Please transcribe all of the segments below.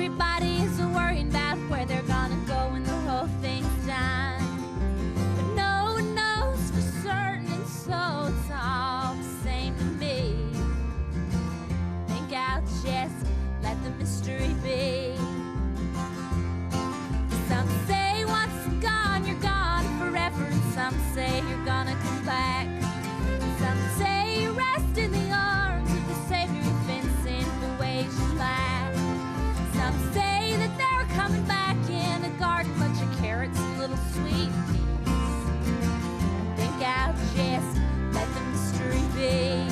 Everybody's worrying about where they're gonna go when the whole thing's done. But no one knows for certain, and so it's all the same to me. Think I'll just let the mystery be. Some say once gone, you're gone forever, and some say you're gonna come back. Some say you rest in the arms of the Savior who fits in the ways you lack. Some say that they're coming back in a garden, bunch of carrots and little sweet peas. Think I'll just let the mystery be.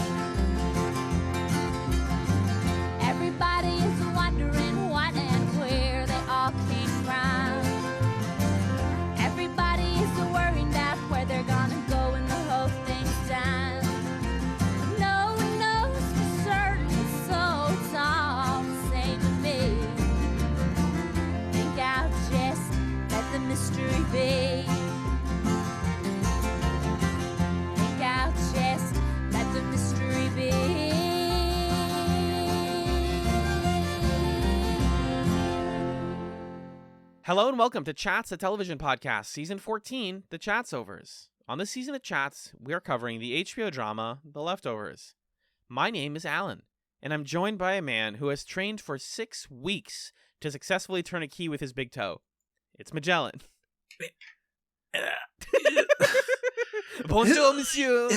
Everybody is wondering what and where they all came from. Everybody is worried about where they're gonna go when the whole thing's done. But no one knows for certain, so it's all the same to me. Think I'll just let the mystery be. Think I'll just let the mystery be. Hello and welcome to Chats, a television podcast, season 14, The Chatzovers. On this season of Chats, we are covering the HBO drama, The Leftovers. My name is Alan, and I'm joined by a man who has trained for 6 weeks to successfully turn a key with his big toe. It's Magellan. Bonjour, monsieur.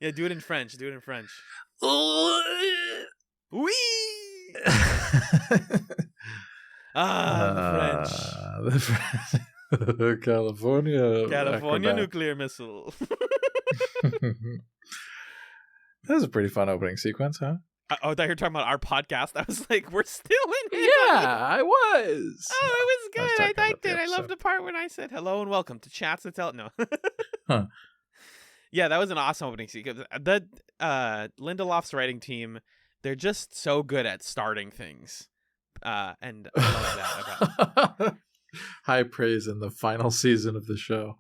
Yeah, do it in French. Do it in French. Oui. The French. The California California nuclear missile. That was a pretty fun opening sequence, huh? Oh, I thought you were talking about our podcast. I was like, we're still in it. Yeah, I was. Oh, it was good. I liked it. I episode. loved the part when I said hello and welcome to Chats to Tell. No. Huh. Yeah, that was an awesome opening sequence. The Lindelof's writing team, they're just so good at starting things. And I love that about it. High praise in the final season of the show.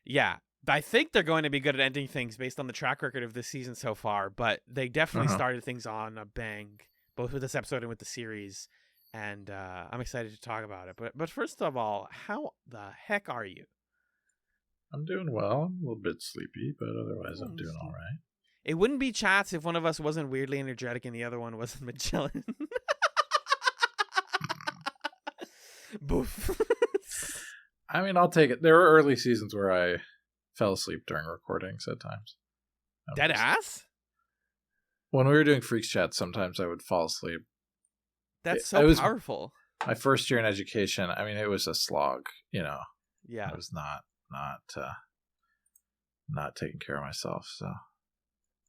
Yeah. I think they're going to be good at ending things based on the track record of this season so far, but they definitely started things on a bang, both with this episode and with the series, and I'm excited to talk about it. But first of all, how the heck are you? I'm doing well. I'm a little bit sleepy, but otherwise I'm doing all right. It wouldn't be Chats if one of us wasn't weirdly energetic and the other one wasn't Magellan. Boof. I mean, I'll take it. There were early seasons where I fell asleep during recordings at times. Dead ass? When we were doing Freaks Chat, sometimes I would fall asleep. That's It so was powerful. My first year in education, I mean, it was a slog, you know. Yeah. I was not taking care of myself, so.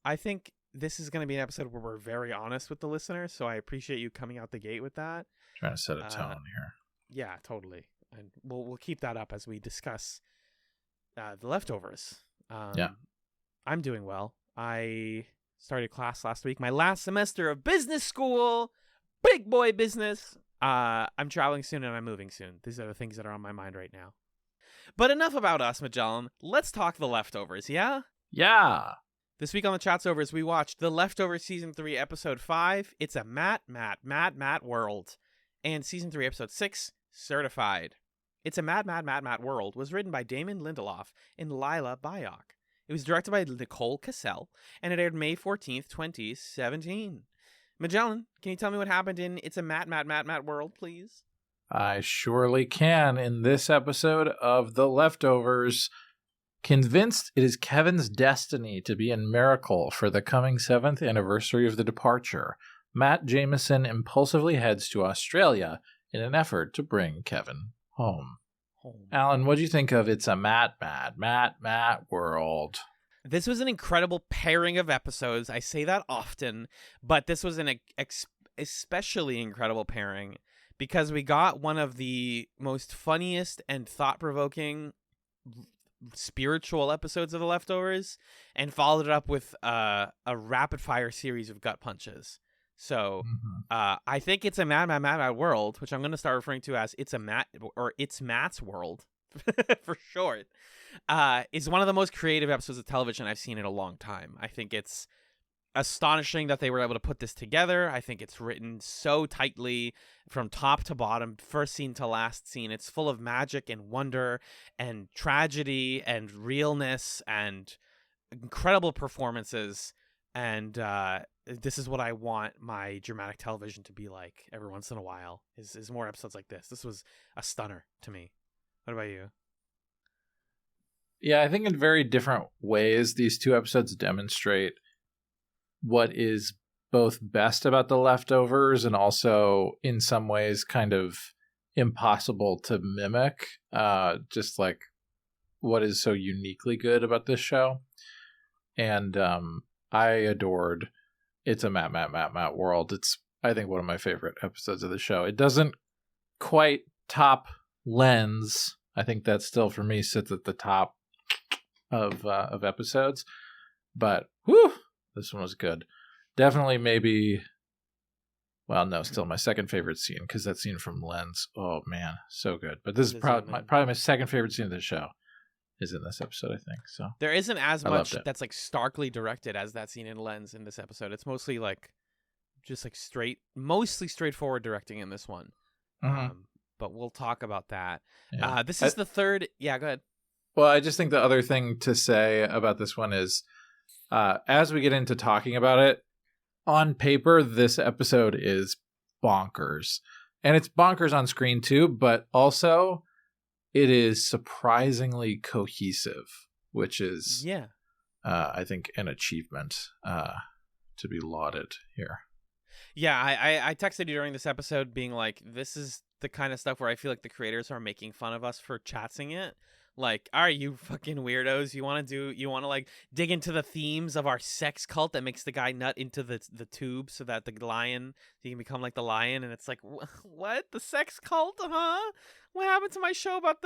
I think this is going to be an episode where we're very honest with the listener, so I appreciate you coming out the gate with that. Trying to set a tone here. Yeah, totally. And we'll keep that up as we discuss The Leftovers. Yeah. I'm doing well. I started class last week. My last semester of business school. Big boy business. I'm traveling soon and I'm moving soon. These are the things that are on my mind right now. But enough about us, Magellan. Let's talk The Leftovers, yeah? Yeah. This week on the Chatzovers, we watched The Leftovers Season 3, Episode 5. It's a Matt world. And Season 3, Episode 6, Certified. It's a Mad World was written by Damon Lindelof and Lila Bayok. It was directed by Nicole Cassell, and it aired May 14th, 2017. Magellan, can you tell me what happened in It's a Matt World, please? I surely can. In this episode of The Leftovers, convinced it is Kevin's destiny to be in Miracle for the coming 7th anniversary of the departure, Matt Jameson impulsively heads to Australia in an effort to bring Kevin home. Alan, what do you think of It's a Matt World? This was an incredible pairing of episodes. I say that often, but this was an especially incredible pairing because we got one of the most funniest and thought-provoking spiritual episodes of The Leftovers and followed it up with a rapid-fire series of gut punches. So I think It's a Mad World, which I'm going to start referring to as It's Matt's World for short, is one of the most creative episodes of television I've seen in a long time. I think it's astonishing that they were able to put this together. I think it's written so tightly from top to bottom, first scene to last scene. It's full of magic and wonder and tragedy and realness and incredible performances. And this is what I want my dramatic television to be like every once in a while, is more episodes like this. This was a stunner to me. What about you? Yeah, I think in very different ways, these two episodes demonstrate what is both best about The Leftovers and also in some ways kind of impossible to mimic, just like what is so uniquely good about this show. And I adored It's a Matt World. It's, I think, one of my favorite episodes of the show. It doesn't quite top Lens. I think that still for me sits at the top of episodes, but whew, this one was good. Definitely maybe, well, no, still my second favorite scene, because that scene from Lens, oh man, so good. But this is probably my second favorite scene of the show is in this episode, I think. So there isn't as much that's like starkly directed as that scene in Lens in this episode. It's mostly like just like mostly straightforward directing in this one. Mm-hmm. But we'll talk about that. Yeah. This is the third. Yeah, go ahead. Well, I just think the other thing to say about this one is, as we get into talking about it, on paper, this episode is bonkers. And it's bonkers on screen too, but also it is surprisingly cohesive, which is, I think, an achievement to be lauded here. Yeah, I texted you during this episode being like, this is the kind of stuff where I feel like the creators are making fun of us for chatsing it. Like, all right, you fucking weirdos, you want to like dig into the themes of our sex cult that makes the guy nut into the tube so that he can become like the lion, and it's like, what, the sex cult, huh? What happened to my show about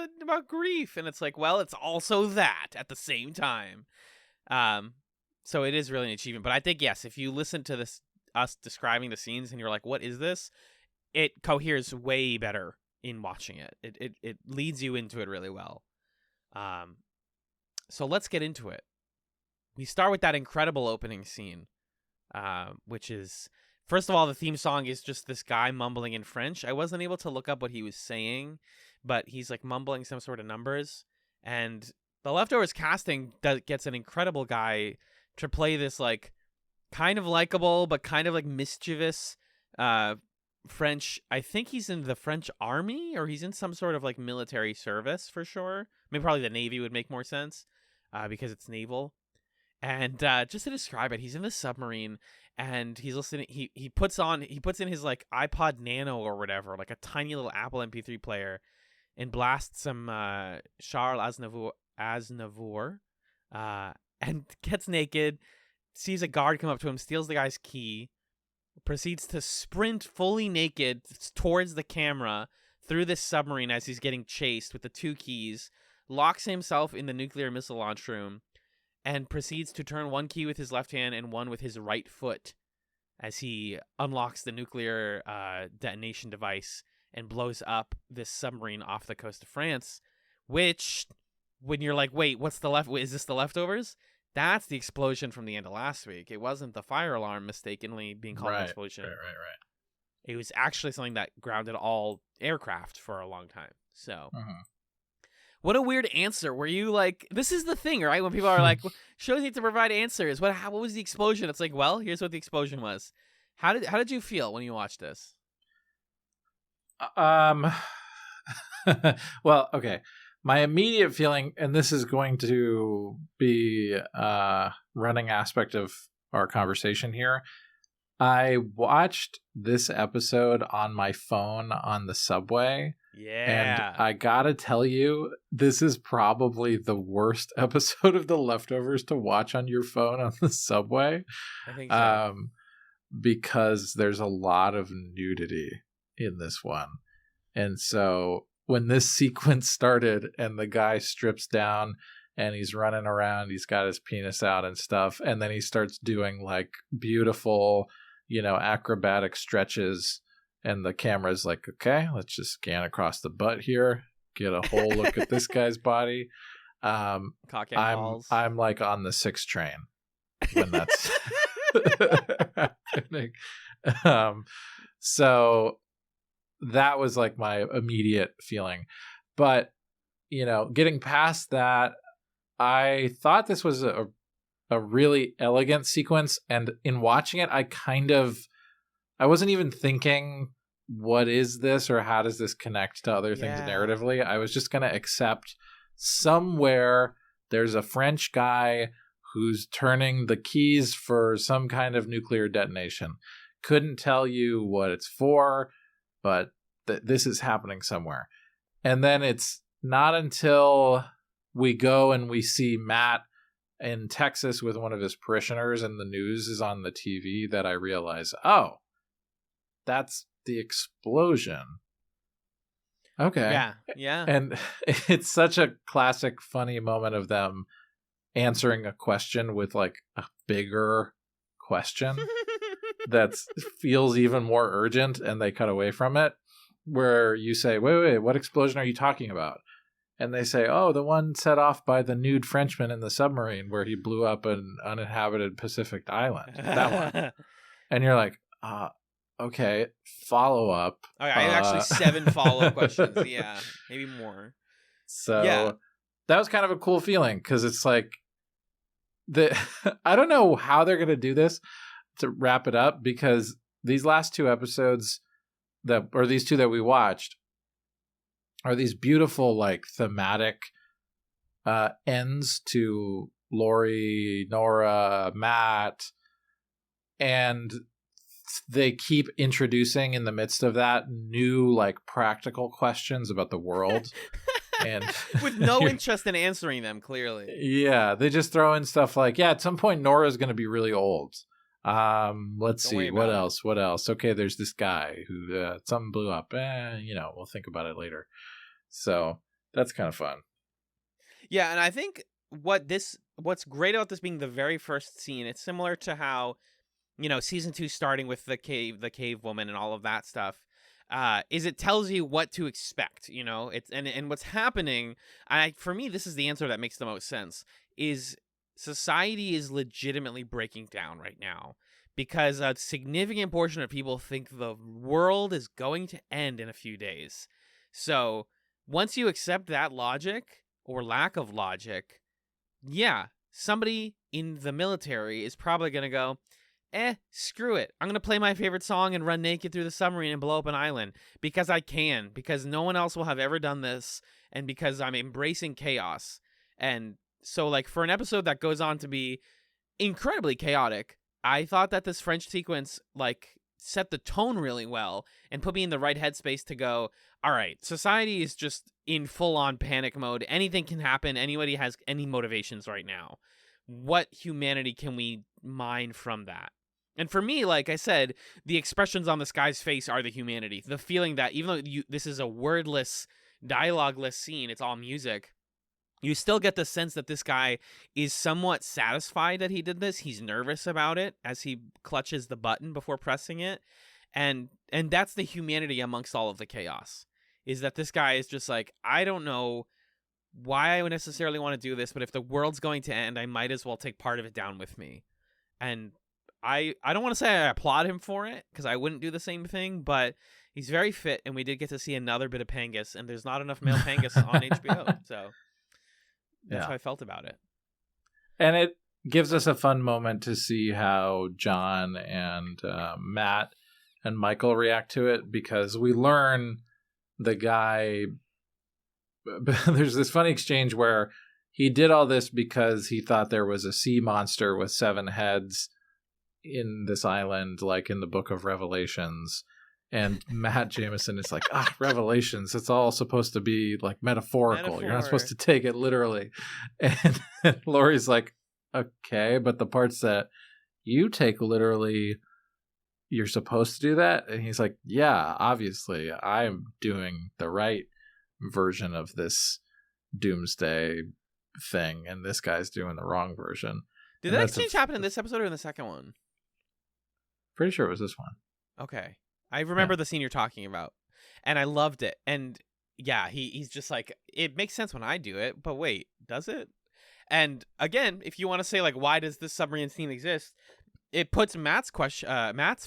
grief? And it's like, well, it's also that at the same time. So it is really an achievement. But I think, yes, if you listen to us describing the scenes and you're like, what is this? It coheres way better in watching it. It leads you into it really well. So let's get into it. We start with that incredible opening scene, which is, first of all, the theme song is just this guy mumbling in French. I wasn't able to look up what he was saying, but he's like mumbling some sort of numbers. And The Leftovers casting gets an incredible guy to play this like kind of likable but kind of like mischievous French. I think he's in the French army, or he's in some sort of like military service for sure. I mean, probably the Navy would make more sense because it's naval. And just to describe it, he's in the submarine and he's listening. He puts in his like iPod Nano or whatever, like a tiny little Apple MP3 player, and blasts some Charles Aznavour, and gets naked, sees a guard come up to him, steals the guy's key, proceeds to sprint fully naked towards the camera through this submarine as he's getting chased with the two keys, locks himself in the nuclear missile launch room, and proceeds to turn one key with his left hand and one with his right foot as he unlocks the nuclear detonation device and blows up this submarine off the coast of France, which, when you're like, wait, is this The Leftovers? That's the explosion from the end of last week. It wasn't the fire alarm mistakenly being called an explosion. Right. It was actually something that grounded all aircraft for a long time. So, What a weird answer. Were you like, this is the thing, right? When people are like, shows need to provide answers. What was the explosion? It's like, well, here's what the explosion was. How did you feel when you watched this? Well, okay. My immediate feeling, and this is going to be a running aspect of our conversation here, I watched this episode on my phone on the subway. Yeah. And I gotta tell you, this is probably the worst episode of The Leftovers to watch on your phone on the subway. I think so. Because there's a lot of nudity in this one. And so when this sequence started and the guy strips down and he's running around, he's got his penis out and stuff, and then he starts doing like beautiful, acrobatic stretches, and the camera's like, okay, let's just scan across the butt here, get a whole look at this guy's body. Cock and balls. I'm like on the 6 train when that's happening. So that was like my immediate feeling. But, getting past that, I thought this was a really elegant sequence. And in watching it, I wasn't even thinking, what is this or how does this connect to other things narratively? I was just going to accept somewhere there's a French guy who's turning the keys for some kind of nuclear detonation. Couldn't tell you what it's for, but this is happening somewhere. And then it's not until we go and we see Matt in Texas with one of his parishioners and the news is on the TV that I realize, oh, that's the explosion. Okay. Yeah. And it's such a classic, funny moment of them answering a question with like a bigger question that feels even more urgent, and they cut away from it, where you say, wait, what explosion are you talking about? And they say, oh, the one set off by the nude Frenchman in the submarine where he blew up an uninhabited Pacific island. That one. And you're like, okay, follow up. Okay, actually 7 follow-up questions. Yeah, maybe more. So that was kind of a cool feeling, because it's like, I don't know how they're going to do this to wrap it up, because these last 2 episodes these 2 that we watched are these beautiful, like, thematic ends to Lori, Nora, Matt, and they keep introducing in the midst of that new, like, practical questions about the world. And with no interest in answering them, clearly. Yeah, they just throw in stuff like, at some point Nora's going to be really old. Let's see, what else? Okay, there's this guy who something blew up. We'll think about it later. So that's kind of fun. Yeah, and I think what's great about this being the very first scene, it's similar to how, season 2 starting with the cave woman and all of that stuff. Is it tells you what to expect, it's and what's happening. For me, this is the answer that makes the most sense. Is society is legitimately breaking down right now because a significant portion of people think the world is going to end in a few days. So once you accept that logic or lack of logic, somebody in the military is probably going to go, screw it. I'm going to play my favorite song and run naked through the submarine and blow up an island because I can, because no one else will have ever done this, and because I'm embracing chaos. And so, like, for an episode that goes on to be incredibly chaotic, I thought that this French sequence, like, set the tone really well and put me in the right headspace to go, all right, society is just in full-on panic mode. Anything can happen. Anybody has any motivations right now. What humanity can we mine from that? And for me, like I said, the expressions on this guy's face are the humanity. The feeling that even though this is a wordless, dialogueless scene, it's all music, you still get the sense that this guy is somewhat satisfied that he did this. He's nervous about it as he clutches the button before pressing it. And that's the humanity amongst all of the chaos, is that this guy is just like, I don't know why I would necessarily want to do this, but if the world's going to end, I might as well take part of it down with me. And I don't want to say I applaud him for it, because I wouldn't do the same thing, but he's very fit, and we did get to see another bit of Pangus, and there's not enough male Pangus on HBO, so that's how I felt about it. And it gives us a fun moment to see how John and Matt and Michael react to it, because we learn the guy... There's this funny exchange where he did all this because he thought there was a sea monster with 7 heads in this island, like in the Book of Revelations. And Matt Jameson is like, Revelations, it's all supposed to be like metaphorical. You're not supposed to take it literally. And Lori's like, okay, but the parts that you take literally, you're supposed to do that? And he's like, yeah, obviously, I'm doing the right version of this doomsday thing, and this guy's doing the wrong version. Did that exchange happen in this episode or in the second one? Pretty sure it was this one. Okay. I remember the scene you're talking about, and I loved it. And yeah, he's just like, it makes sense when I do it, but wait, does it? And again, if you want to say, like, why does this submarine scene exist? it puts Matt's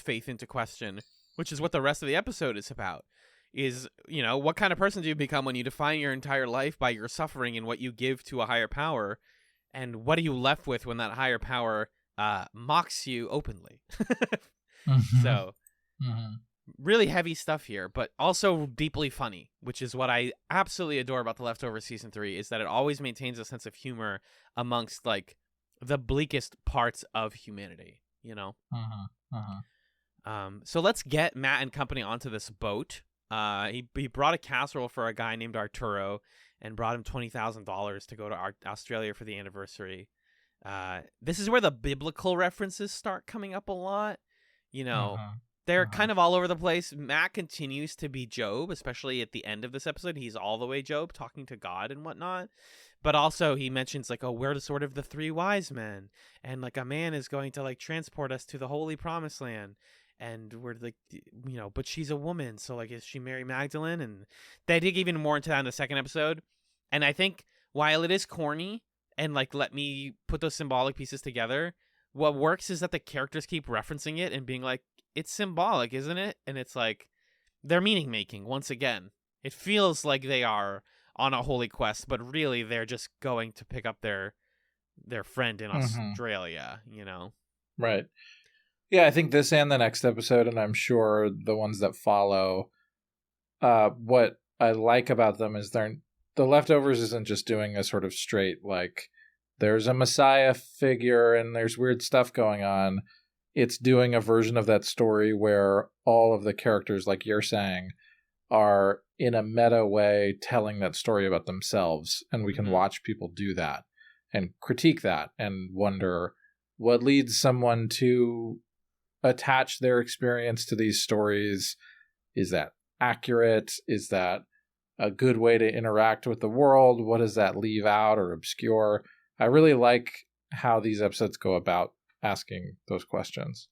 faith into question, which is what the rest of the episode is about. Is, you know, what kind of person do you become when you define your entire life by your suffering and what you give to a higher power, and what are you left with when that higher power mocks you openly? So, really heavy stuff here, but also deeply funny, which is what I absolutely adore about The Leftovers Season 3, is that it always maintains a sense of humor amongst, like, the bleakest parts of humanity, you know? So let's get Matt and company onto this boat. He brought a casserole for a guy named Arturo and brought him $20,000 to go to Australia for the anniversary. This is where the biblical references start coming up a lot. You know, they're kind of all over the place. Matt continues to be Job, especially at the end of this episode. He's all the way Job, talking to God and whatnot. But also he mentions, like, oh, we're the sort of the three wise men. And, like, a man is going to, like, transport us to the holy promised land. And we're like, you know, but she's a woman. So, like, is she Mary Magdalene? And they dig even more into that in the second episode. And I think while it is corny and, like, let me put those symbolic pieces together, what works is that the characters keep referencing it and being like, it's symbolic, isn't it? And it's like, they're meaning making once again. It feels like they are on a holy quest, but really they're just going to pick up their friend in Australia, you know? Right. Yeah, I think this and the next episode, and I'm sure the ones that follow, what I like about them is The Leftovers isn't just doing a sort of straight, like, there's a Messiah figure and there's weird stuff going on. It's doing a version of that story where all of the characters, like you're saying, are in a meta way telling that story about themselves. And we can watch people do that and critique that and wonder what leads someone to attach their experience to these stories. Is that accurate? Is that a good way to interact with the world? What does that leave out or obscure? I really like how these episodes go about asking those questions.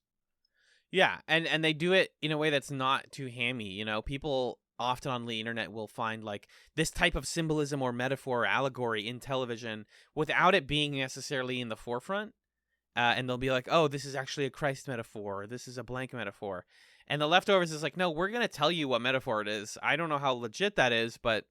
Yeah, and they do it in a way that's not too hammy. You know, people often on the internet will find, like, this type of symbolism or metaphor or allegory in television without it being necessarily in the forefront. And they'll be like, oh, this is actually a Christ metaphor, or this is a blank metaphor. And The Leftovers is like, no, we're going to tell you what metaphor it is. I don't know how legit that is, but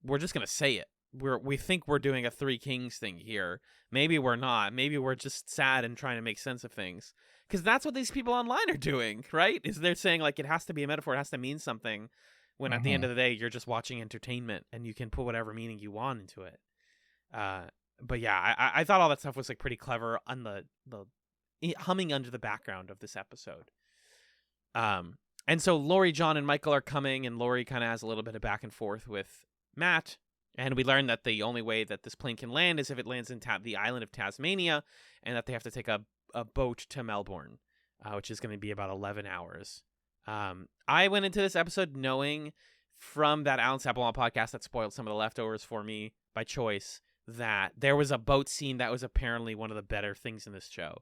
we're just going to say it. We think we're doing a Three Kings thing here. Maybe we're not. Maybe we're just sad and trying to make sense of things. Because that's what these people online are doing, right? Is they're saying, like, it has to be a metaphor, it has to mean something, when at the end of the day, you're just watching entertainment, and you can put whatever meaning you want into it. But yeah, I thought all that stuff was, like, pretty clever on the humming under the background of this episode. And so Laurie, John, and Michael are coming, and Laurie kind of has a little bit of back and forth with Matt, and we learn that the only way that this plane can land is if it lands in the island of Tasmania, and that they have to take a boat to Melbourne, which is going to be about 11 hours. I went into this episode knowing from that Alan Sapelon podcast that spoiled some of The Leftovers for me by choice that there was a boat scene that was apparently one of the better things in this show.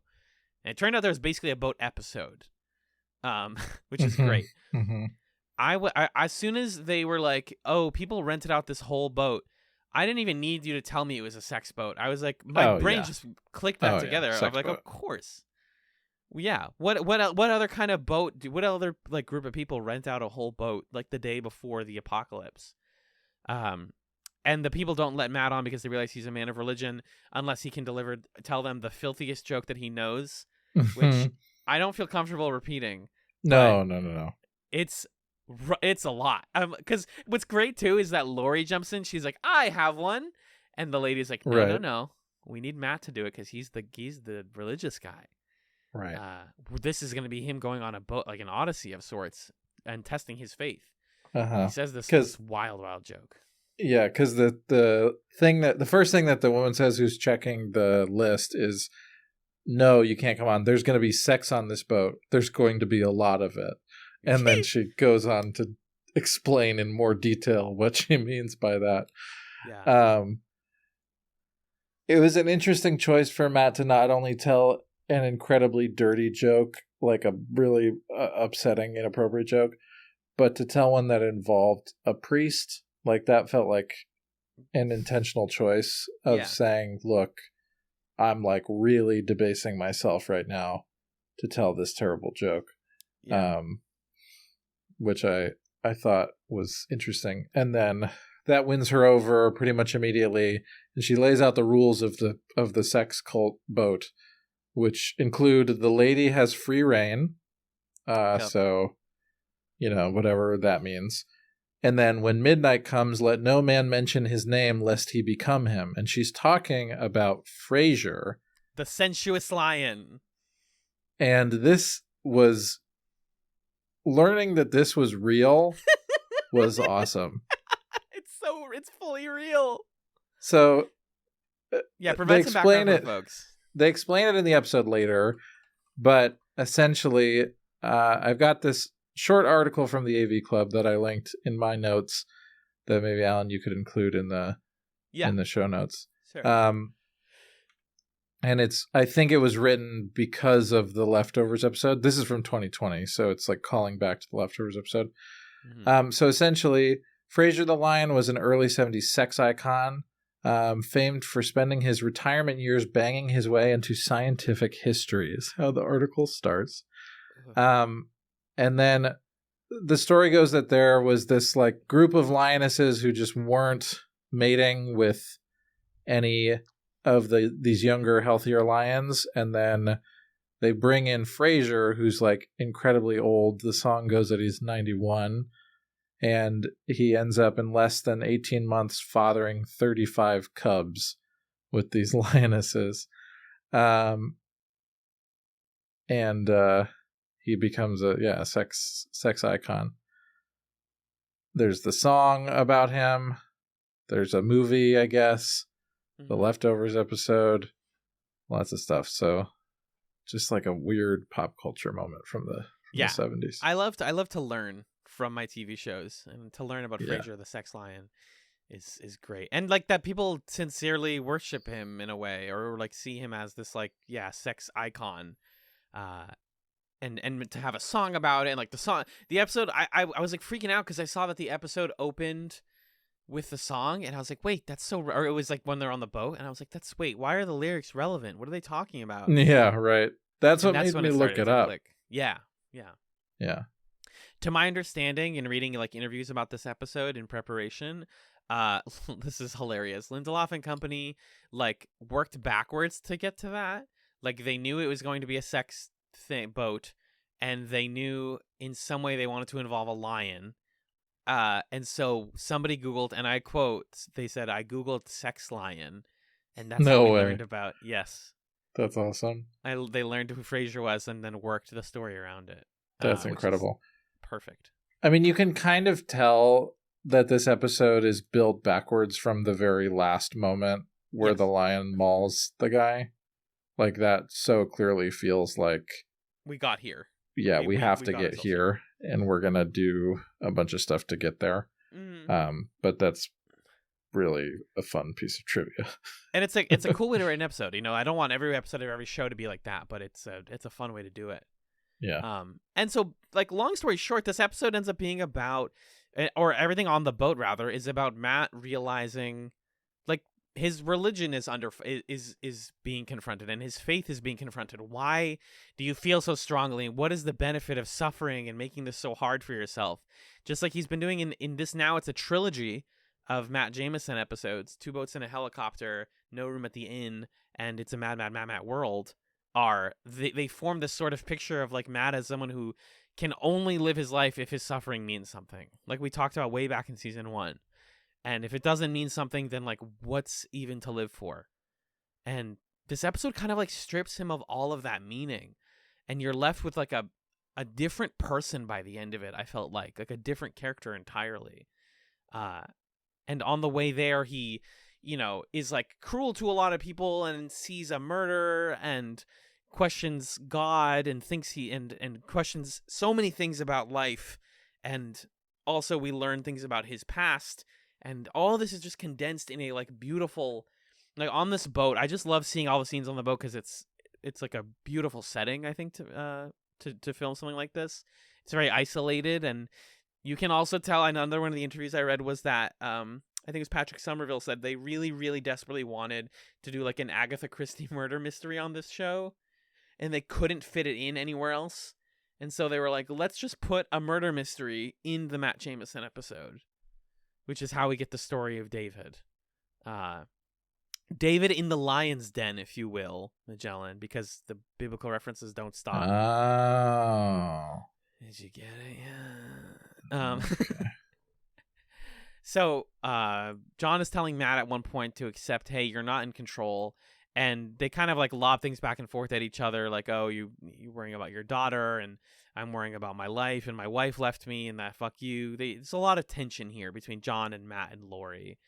And it turned out there was basically a boat episode, which is great. As soon as they were like, oh, people rented out this whole boat, I didn't even need you to tell me it was a sex boat. I was like, my brain just clicked that together. Yeah. I was like, of course. Yeah. What other kind of boat? What other, like, group of people rent out a whole boat, like, the day before the apocalypse? And the people don't let Matt on because they realize he's a man of religion unless he can tell them the filthiest joke that he knows, which I don't feel comfortable repeating. No. It's a lot. Because what's great too is that Laurie jumps in. She's like, I have one, and the lady's like, no. We need Matt to do it because he's the religious guy. Right. This is going to be him going on a boat, like an odyssey of sorts, and testing his faith. He says this wild joke. Yeah, because the first thing that the woman says who's checking the list is, no, you can't come on. There's going to be sex on this boat. There's going to be a lot of it. And then she goes on to explain in more detail what she means by that. Yeah. It was an interesting choice for Matt to not only tell an incredibly dirty joke, like a really upsetting, inappropriate joke, but to tell one that involved a priest. Like, that felt like an intentional choice of saying, look, I'm, like, really debasing myself right now to tell this terrible joke, Yeah. which I thought was interesting. And then that wins her over pretty much immediately, and she lays out the rules of the sex cult boat, which include the lady has free reign, so whatever that means. And then when midnight comes, let no man mention his name lest he become him. And she's talking about Frasier, The sensuous lion. and this was learning that this was real was awesome. It's fully real. So Yeah, provide some background for folks. They explain it in the episode later, but essentially, I've got this short article from the AV Club that I linked in my notes that maybe, Alan, you could include in the show notes. Sure. And I think it was written because of the Leftovers episode. This is from 2020, so it's like calling back to the Leftovers episode. Mm-hmm. So essentially, Frasier the Lion was an early 70s sex icon, famed for spending his retirement years banging his way into scientific history, is how the article starts. And then the story goes that there was this like group of lionesses who just weren't mating with any of these younger, healthier lions, and then they bring in Frasier, who's like incredibly old. The song goes that he's 91, and he ends up in less than 18 months fathering 35 cubs with these lionesses. He becomes a sex icon. There's the song about him. There's a movie, I guess. The Leftovers episode. Lots of stuff. So just like a weird pop culture moment from the 70s. I love to learn from my TV shows, and to learn about Frasier the sex lion is great. And like that people sincerely worship him in a way, or like see him as this like sex icon. And to have a song about it, and like the episode, I was like freaking out because I saw that the episode opened with the song, and I was like, wait, that's so, or it was like when they're on the boat, and I was like, wait, why are the lyrics relevant? What are they talking about? Yeah, right. That's what made when me look it up. Click. Yeah. To my understanding, in reading like interviews about this episode in preparation, this is hilarious. Lindelof and company like worked backwards to get to that. Like they knew it was going to be a sex boat, and they knew in some way they wanted to involve a lion, and so somebody Googled, and I quote, they said, I Googled sex lion, and that's how we learned about. Yes, that's awesome. They learned who Frasier was, and then worked the story around it. That's incredible. Perfect. I mean, you can kind of tell that this episode is built backwards from the very last moment where the lion mauls the guy. Like that so clearly feels like we got here. Yeah, we have to get here, and we're gonna do a bunch of stuff to get there. Mm-hmm. But that's really a fun piece of trivia. And it's a cool way to write an episode. I don't want every episode of every show to be like that, but it's a fun way to do it. Yeah. And so like long story short, this episode ends up being about, or everything on the boat rather, is about Matt realizing like his religion is being confronted, and his faith is being confronted. Why do you feel so strongly? What is the benefit of suffering and making this so hard for yourself? Just like he's been doing in this, now it's a trilogy of Matt Jameson episodes, 2 Boats in a Helicopter, No Room at the Inn, and It's a Mad, Mad, Mad, Mad World. They form this sort of picture of like Matt as someone who can only live his life if his suffering means something, like we talked about way back in season 1. And if it doesn't mean something, then like what's even to live for? And this episode kind of like strips him of all of that meaning, and you're left with like a different person by the end of it. I felt like a different character entirely. And on the way there, he is like cruel to a lot of people, and sees a murder, and questions God, and thinks and questions so many things about life. And also we learn things about his past, and all of this is just condensed in a like beautiful, like on this boat. I just love seeing all the scenes on the boat because it's like a beautiful setting, I think, to film something like this. It's very isolated, and you can also tell, another one of the interviews I read was that I think it was Patrick Somerville said they really, really desperately wanted to do like an Agatha Christie murder mystery on this show. and they couldn't fit it in anywhere else. And so they were like, let's just put a murder mystery in the Matt Jameson episode, which is how we get the story of David. David in the lion's den, if you will, Magellan, because the biblical references don't stop. Oh. Did you get it? Yeah. Okay. So John is telling Matt at one point to accept, hey, you're not in control. And they kind of like lob things back and forth at each other, like, oh, you're worrying about your daughter, and I'm worrying about my life, and my wife left me, and that fuck you. There's a lot of tension here between John and Matt and Lori.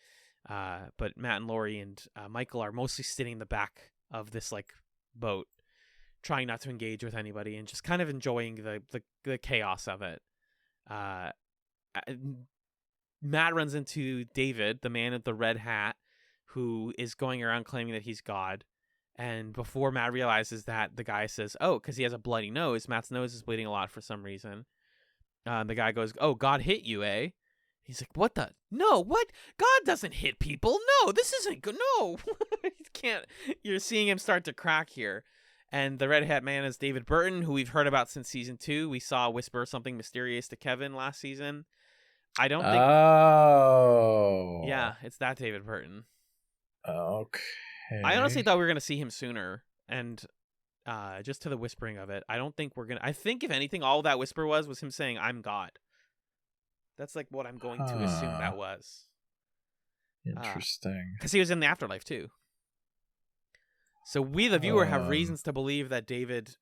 But Matt and Lori and Michael are mostly sitting in the back of this like boat, trying not to engage with anybody and just kind of enjoying the chaos of it. Matt runs into David, the man with the red hat, who is going around claiming that he's God. And before Matt realizes that, the guy says, oh, because he has a bloody nose. Matt's nose is bleeding a lot for some reason. The guy goes, oh, God hit you, eh? He's like, what the? No, what? God doesn't hit people. No, this isn't good. No. You can't. You're seeing him start to crack here. And the red hat man is David Burton, who we've heard about since season 2. We saw whisper something mysterious to Kevin last season. I don't think. Oh. Yeah, it's that David Burton. Okay. I honestly thought we were going to see him sooner. And just to the whispering of it, I don't think we're going to. I think, if anything, all that whisper was him saying, I'm God. That's like what I'm going to assume that was. Interesting. Because he was in the afterlife, too. So we, the viewer, have reasons to believe that David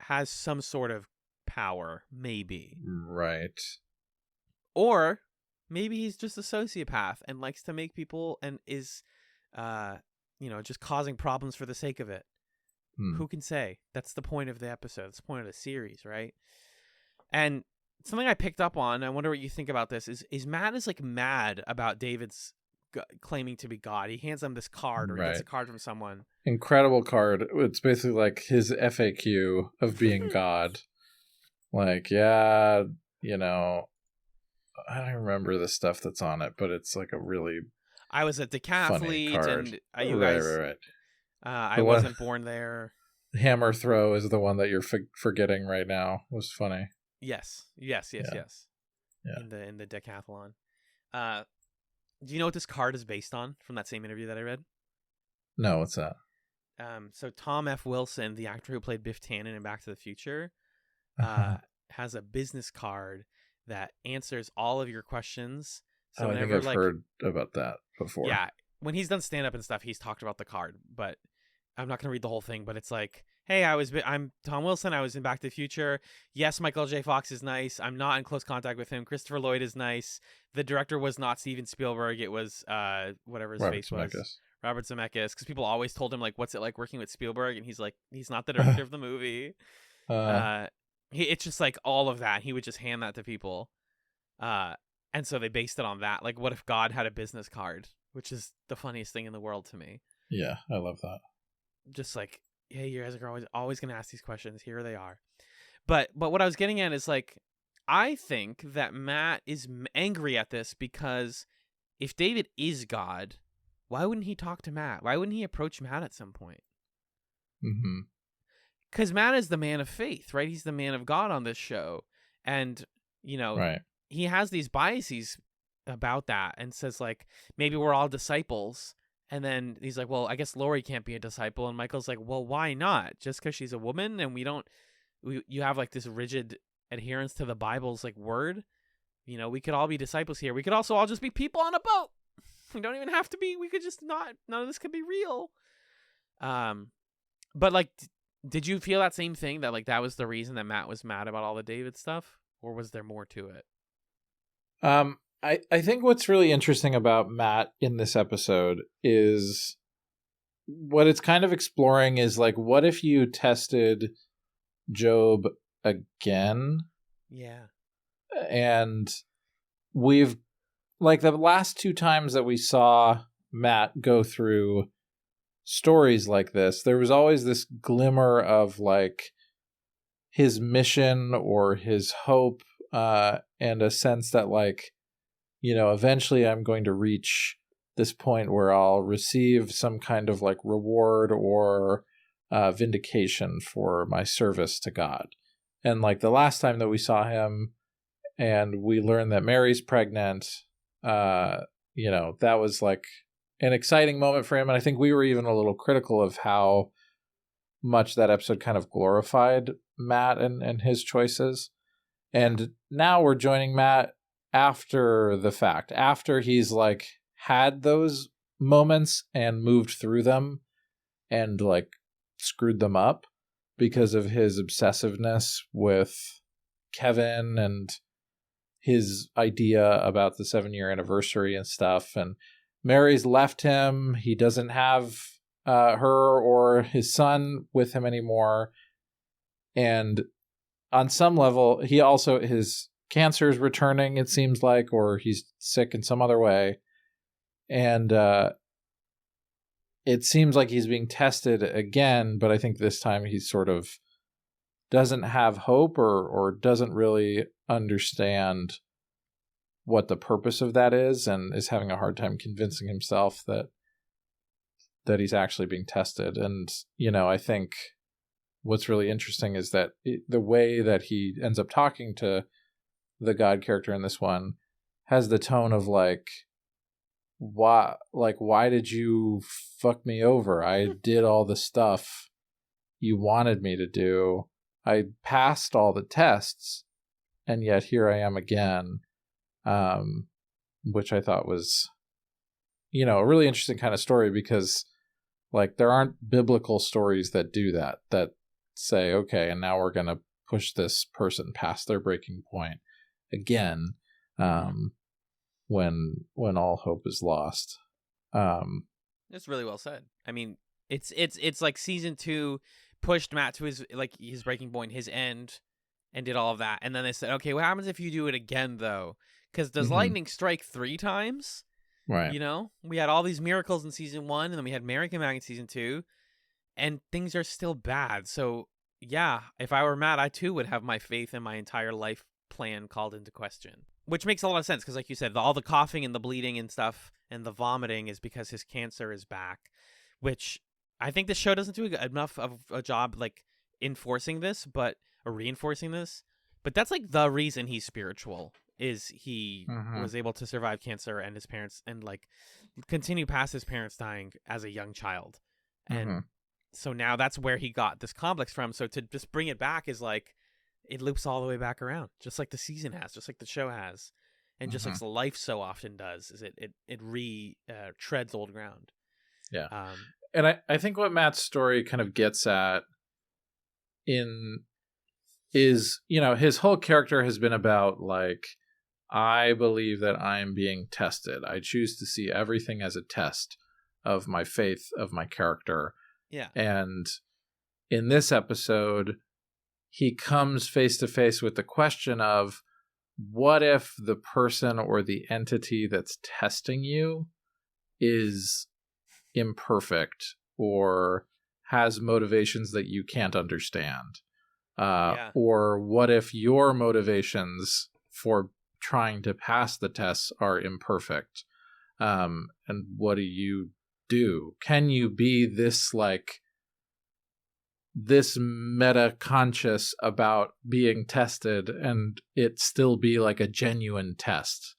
has some sort of power, maybe. Right. Or maybe he's just a sociopath and likes to make people and is, just causing problems for the sake of it. Who can say? That's the point of the episode. That's the point of the series, right? And something I picked up on, I wonder what you think about this, is Matt is like mad about David's claiming to be God. He hands him this card, or he gets a card from someone. Incredible card. It's basically like his FAQ of being God. Like, yeah, I don't remember the stuff that's on it, but it's like a really I was a decathlete, and you right, guys. Right. I wasn't born there. Hammer throw is the one that you're forgetting right now. It was funny. Yes. Yeah. In the decathlon. Do you know what this card is based on from that same interview that I read? No, what's that? So Tom F. Wilson, the actor who played Biff Tannen in Back to the Future, has a business card that answers all of your questions. So I think I've heard about that before. Yeah, when he's done stand-up and stuff, he's talked about the card, but I'm not going to read the whole thing, but it's like, hey, I'm Tom Wilson. I was in Back to the Future. Yes, Michael J. Fox is nice. I'm not in close contact with him. Christopher Lloyd is nice. The director was not Steven Spielberg. It was whatever his face was. Robert Zemeckis. Because people always told him, like, what's it like working with Spielberg? And he's like, he's not the director of the movie. It's just like all of that. He would just hand that to people. And so they based it on that. Like, what if God had a business card? Which is the funniest thing in the world to me. Yeah, I love that. Just like, hey, you guys are always going to ask these questions. Here they are. But what I was getting at is, like, I think that Matt is angry at this because if David is God, why wouldn't he talk to Matt? Why wouldn't he approach Matt at some point? Mm-hmm. Because Matt is the man of faith, right? He's the man of God on this show. And, right. He has these biases about that and says, like, maybe we're all disciples. And then he's like, well, I guess Lori can't be a disciple. And Michael's like, well, why not? Just because she's a woman and you have like this rigid adherence to the Bible's like word. We could all be disciples here. We could also all just be people on a boat. We don't even have to be. We could just not. None of this could be real. But like, did you feel that same thing, that like that was the reason that Matt was mad about all the David stuff, or was there more to it? I think what's really interesting about Matt in this episode is what it's kind of exploring is like, what if you tested Job again? Yeah. And we've, like, the last 2 times that we saw Matt go through stories like this, there was always this glimmer of like his mission or his hope, and a sense that like, eventually I'm going to reach this point where I'll receive some kind of like reward or vindication for my service to God. And like the last time that we saw him and we learned that Mary's pregnant, that was like an exciting moment for him. And I think we were even a little critical of how much that episode kind of glorified Matt and his choices. And now we're joining Matt after the fact, after he's like had those moments and moved through them and like screwed them up because of his obsessiveness with Kevin and his idea about the 7-year anniversary and stuff. And Mary's left him. He doesn't have her or his son with him anymore. And on some level, his cancer is returning, it seems like, or he's sick in some other way. And it seems like he's being tested again, but I think this time he sort of doesn't have hope or doesn't really understand what the purpose of that is, and is having a hard time convincing himself that he's actually being tested. And, I think what's really interesting is that the way that he ends up talking to the God character in this one has the tone of like, why did you fuck me over? I did all the stuff you wanted me to do. I passed all the tests, and yet here I am again. Which I thought was, a really interesting kind of story, because like there aren't biblical stories that do that say, okay, and now we're going to push this person past their breaking point again. When all hope is lost. That's really well said. I mean, it's like season 2 pushed Matt to his breaking point, his end, and did all of that. And then they said, okay, what happens if you do it again, though? Because does lightning strike 3 times? Right. We had all these miracles in season 1, and then we had Mary come back in season 2, and things are still bad. So, yeah, if I were Matt, I too would have my faith and my entire life plan called into question. Which makes a lot of sense, because like you said, all the coughing and the bleeding and stuff and the vomiting is because his cancer is back, which I think the show doesn't do enough of a job like enforcing this, or reinforcing this. But that's like the reason he's spiritual, is he was able to survive cancer and his parents, and like continue past his parents dying as a young child. And so now that's where he got this complex from. So to just bring it back is like, it loops all the way back around, just like the season has, just like the show has, and just like life so often does. Is it treads old ground? Yeah, and I think what Matt's story kind of gets at is his whole character has been about like, I believe that I'm being tested. I choose to see everything as a test of my faith, of my character. Yeah, and in this episode, he comes face to face with the question of, what if the person or the entity that's testing you is imperfect or has motivations that you can't understand? Or what if your motivations for trying to pass the tests are imperfect? And what do you do? Can you be this meta conscious about being tested and it still be like a genuine test?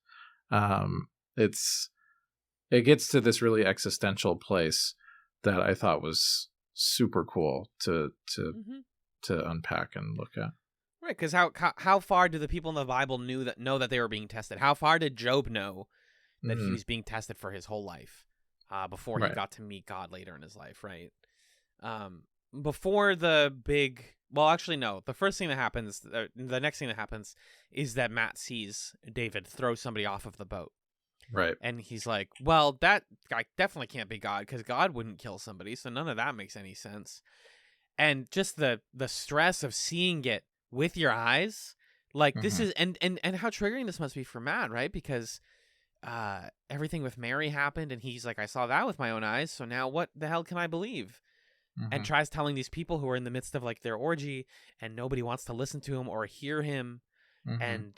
It gets to this really existential place that I thought was super cool to unpack and look at. Right, because how far do the people in the Bible know that they were being tested? How far did Job know that he was being tested for his whole life before he got to meet God later in his life? Right. Before the big, well, actually, no. The first thing that happens, the next thing that happens, is that Matt sees David throw somebody off of the boat. Right. And he's like, well, that guy definitely can't be God, because God wouldn't kill somebody, so none of that makes any sense. And just the stress of seeing it with your eyes, like this is, and how triggering this must be for Matt, right? Because everything with Mary happened, and he's like, I saw that with my own eyes, so now what the hell can I believe? And tries telling these people who are in the midst of like their orgy, and nobody wants to listen to him or hear him. And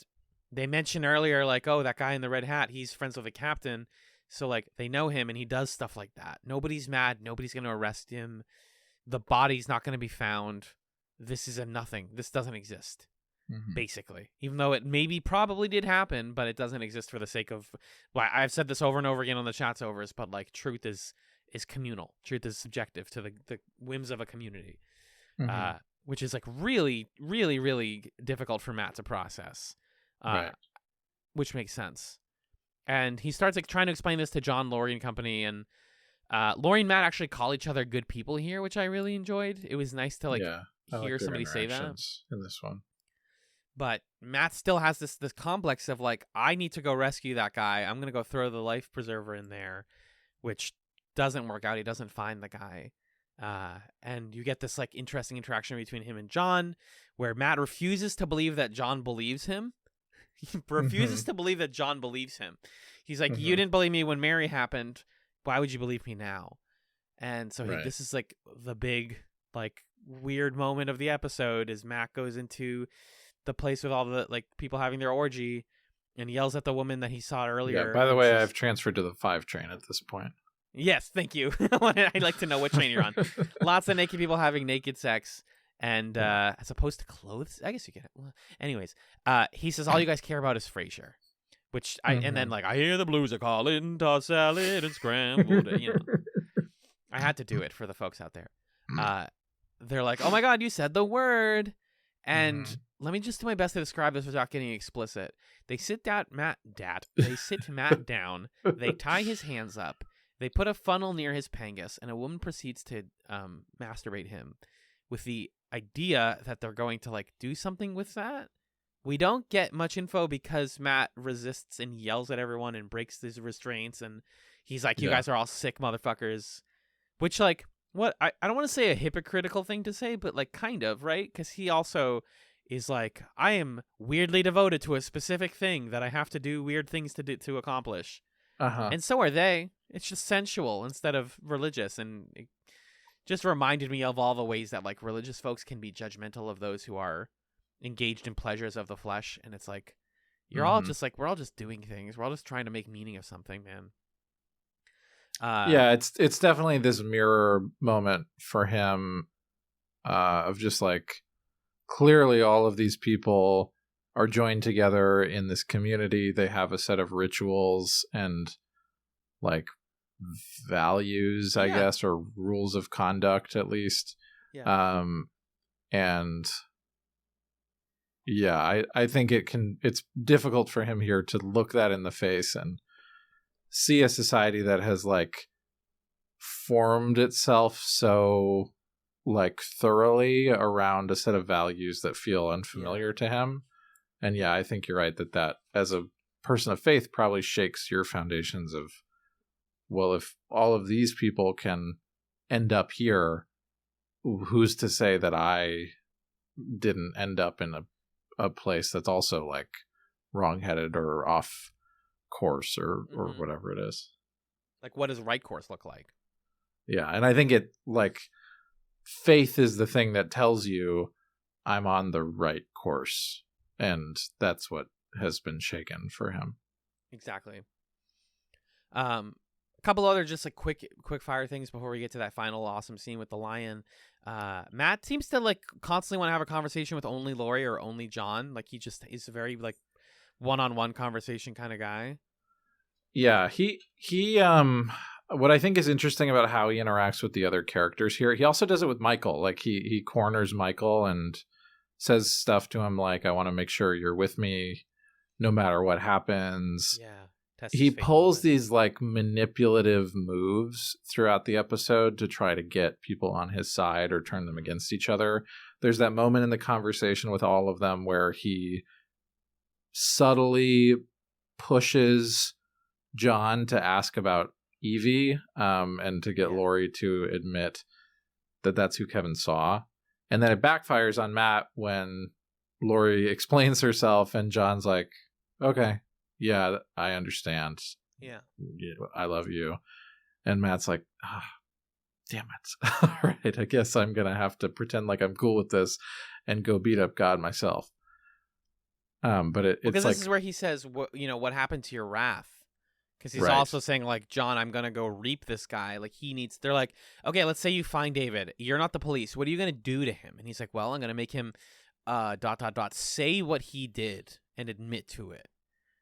they mentioned earlier, like, oh, that guy in the red hat, he's friends with the captain. So like they know him, and he does stuff like that. Nobody's mad. Nobody's going to arrest him. the body's not going to be found. This is a nothing. This doesn't exist, basically. Even though it probably did happen, but it doesn't exist for the sake of... Well, I've said this over and over again on the Chatzovers, but like truth is communal. Truth is subjective to the whims of a community, which is like really, really, really difficult for Matt to process, Right. which makes sense. And he starts like trying to explain this to John, Laurie, and company, and Laurie and Matt actually call each other good people here, which I really enjoyed. It was nice to hear somebody say that in this one. But Matt still has this complex of like, I need to go rescue that guy. I'm gonna go throw the life preserver in there, which doesn't work out. He doesn't find the guy, and you get this like interesting interaction between him and John, where Matt refuses to believe that John believes him. He refuses to believe that John believes him. He's like, you didn't believe me when Mary happened. Why would you believe me now? And so this is like the big like weird moment of the episode is Matt goes into the place with all the like people having their orgy and yells at the woman that he saw earlier. Yeah, by the way, I've transferred to the 5 train at this point. Yes, thank you. I'd like to know what train you're on. Lots of naked people having naked sex. And as opposed to clothes, I guess you get it. Well, anyways, he says all you guys care about is Frasier, which and then like I hear the blues are calling, tossed salad and scrambled. I had to do it for the folks out there. They're like, oh my God, you said the word. And let me just do my best to describe this without getting explicit. They sit Matt down. They tie his hands up. They put a funnel near his pangus, and a woman proceeds to masturbate him, with the idea that they're going to like do something with that. We don't get much info because Matt resists and yells at everyone and breaks his restraints, and he's like, you guys are all sick motherfuckers, which like what I don't want to say a hypocritical thing to say, but like kind of, right? Because he also is like, I am weirdly devoted to a specific thing that I have to do weird things to accomplish, and so are they. It's just sensual instead of religious, and it just reminded me of all the ways that like religious folks can be judgmental of those who are engaged in pleasures of the flesh. And it's like, you're all just like, we're all just doing things. We're all just trying to make meaning of something, man. Yeah, it's definitely this mirror moment for him, of just like, clearly all of these people are joined together in this community. They have a set of rituals and like values, I guess, or rules of conduct at least. And yeah, I think it's difficult for him here to look that in the face and see a society that has like formed itself so like thoroughly around a set of values that feel unfamiliar to him. And yeah, I think you're right that as a person of faith probably shakes your foundations of, well, if all of these people can end up here, who's to say that I didn't end up in a place that's also like wrongheaded or off course or whatever it is. Like, what does right course look like? Yeah, and I think it like faith is the thing that tells you I'm on the right course, and that's what has been shaken for him. Exactly. A couple other just like quick fire things before we get to that final awesome scene with the lion. Matt seems to like constantly want to have a conversation with only Laurie or only John. Like he just is a very like one-on-one conversation kind of guy. Yeah, he what I think is interesting about how he interacts with the other characters here, he also does it with Michael. Like he corners Michael and says stuff to him like, I want to make sure you're with me no matter what happens. Yeah. He pulls these like manipulative moves throughout the episode to try to get people on his side or turn them against each other. There's that moment in the conversation with all of them where he subtly pushes John to ask about Evie, and to get Laurie to admit that that's who Kevin saw. And then it backfires on Matt when Laurie explains herself and John's like, okay, yeah, I understand. Yeah. I love you. And Matt's like, damn it. All right, I guess I'm going to have to pretend like I'm cool with this and go beat up God myself. But it's because like, this is where he says, what happened to your wrath? Because he's also saying, like, John, I'm going to go reap this guy. Like, they're like, okay, let's say you find David. You're not the police. What are you going to do to him? And he's like, well, I'm going to make him, ... say what he did and admit to it.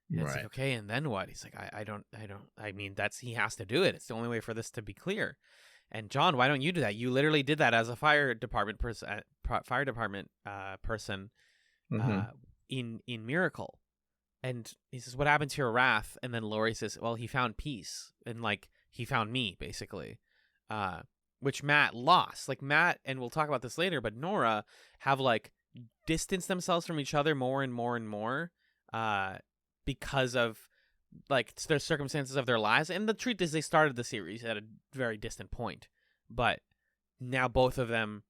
And it's like, okay, and then what? He's like, I mean, he has to do it. It's the only way for this to be clear. And John, why don't you do that? You literally did that as a fire department person in Miracle. And he says, what happened to your wrath? And then Laurie says, well, he found peace. And, like, he found me, basically. Which Matt lost. Like, Matt, and we'll talk about this later, but Nora have, like, distanced themselves from each other more and more and more because of, like, the circumstances of their lives. And the truth is they started the series at a very distant point. But now both of them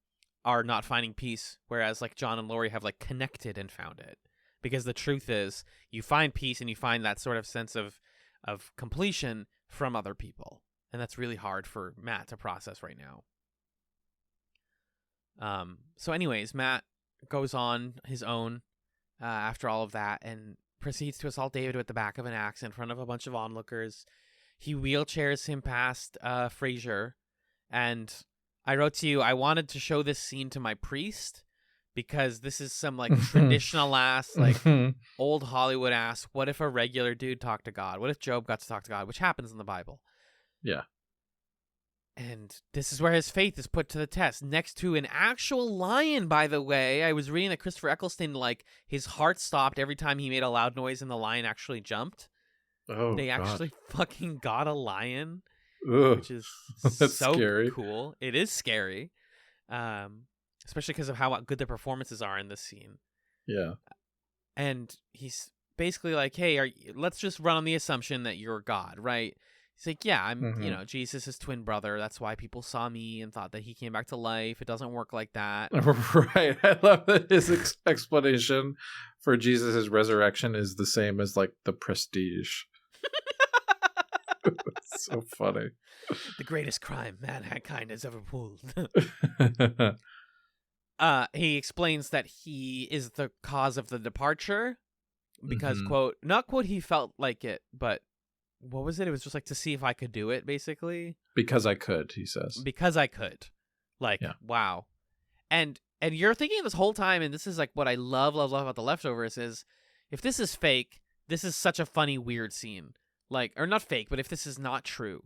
are not finding peace, whereas, like, John and Laurie have, like, connected and found it. Because the truth is, you find peace and you find that sort of sense of completion from other people. And that's really hard for Matt to process right now. So anyways, Matt goes on his own after all of that and proceeds to assault David with the back of an axe in front of a bunch of onlookers. He wheelchairs him past Fraser. And I wrote to you, I wanted to show this scene to my priest, because this is some, like, traditional ass, like, old Hollywood ass. What if a regular dude talked to God? What if Job got to talk to God? Which happens in the Bible. Yeah. And this is where his faith is put to the test. Next to an actual lion, by the way. I was reading that Christopher Eccleston, like, his heart stopped every time he made a loud noise and the lion actually jumped. Oh, They God. actually fucking got a lion. Ugh. Which is That's so scary. Cool. It is scary. Especially because of how good the performances are in this scene. Yeah. And he's basically like, hey, let's just run on the assumption that you're God, right? He's like, yeah, I'm, Jesus' twin brother. That's why people saw me and thought that he came back to life. It doesn't work like that. Right. I love that his explanation for Jesus' resurrection is the same as, like, the Prestige. It's so funny. The greatest crime mankind has ever pulled. He explains that he is the cause of the departure because, quote, not quote, he felt like it, but what was it? It was just like to see if I could do it, basically. Because I could, he says. Because I could. Like, wow. And you're thinking this whole time, and this is, like, what I love about The Leftovers is, if this is fake, this is such a funny, weird scene. Like, or not fake, but if this is not true,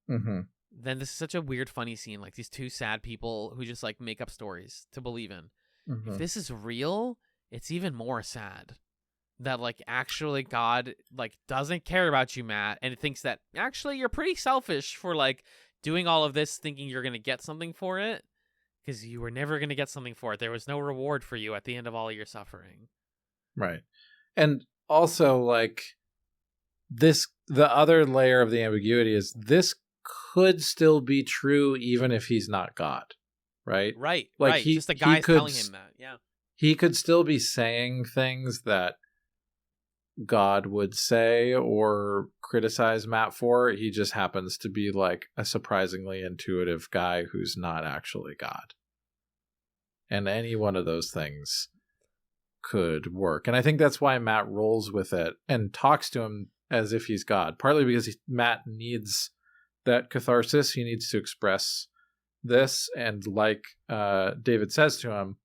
then this is such a weird, funny scene. Like, these two sad people who just, like, make up stories to believe in. If this is real, it's even more sad. That, like, actually God, like, doesn't care about you, Matt, and it thinks that actually you're pretty selfish for, like, doing all of this thinking you're going to get something for it, because you were never going to get something for it. There was no reward for you at the end of all of your suffering. Right. And also, like, the other layer of the ambiguity is this could still be true even if he's not God, right? Right, like right. Just the guy's telling him that, yeah. He could still be saying things that God would say or criticize Matt for. He just happens to be, like, a surprisingly intuitive guy who's not actually God. And any one of those things could work. And I think that's why Matt rolls with it and talks to him as if he's God. Partly because Matt needs that catharsis. He needs to express this. And like David says to him,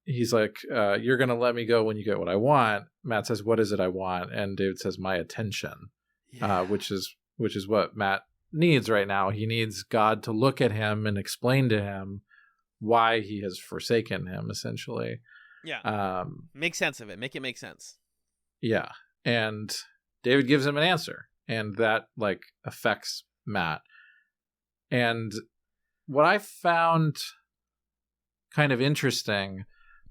he's like, you're going to let me go when you get what I want. Matt says, what is it I want? And David says, my attention, which is what Matt needs right now. He needs God to look at him and explain to him why he has forsaken him, essentially. Yeah. Make sense of it. Make it make sense. Yeah. And David gives him an answer, and that, like, affects Matt. And what I found kind of interesting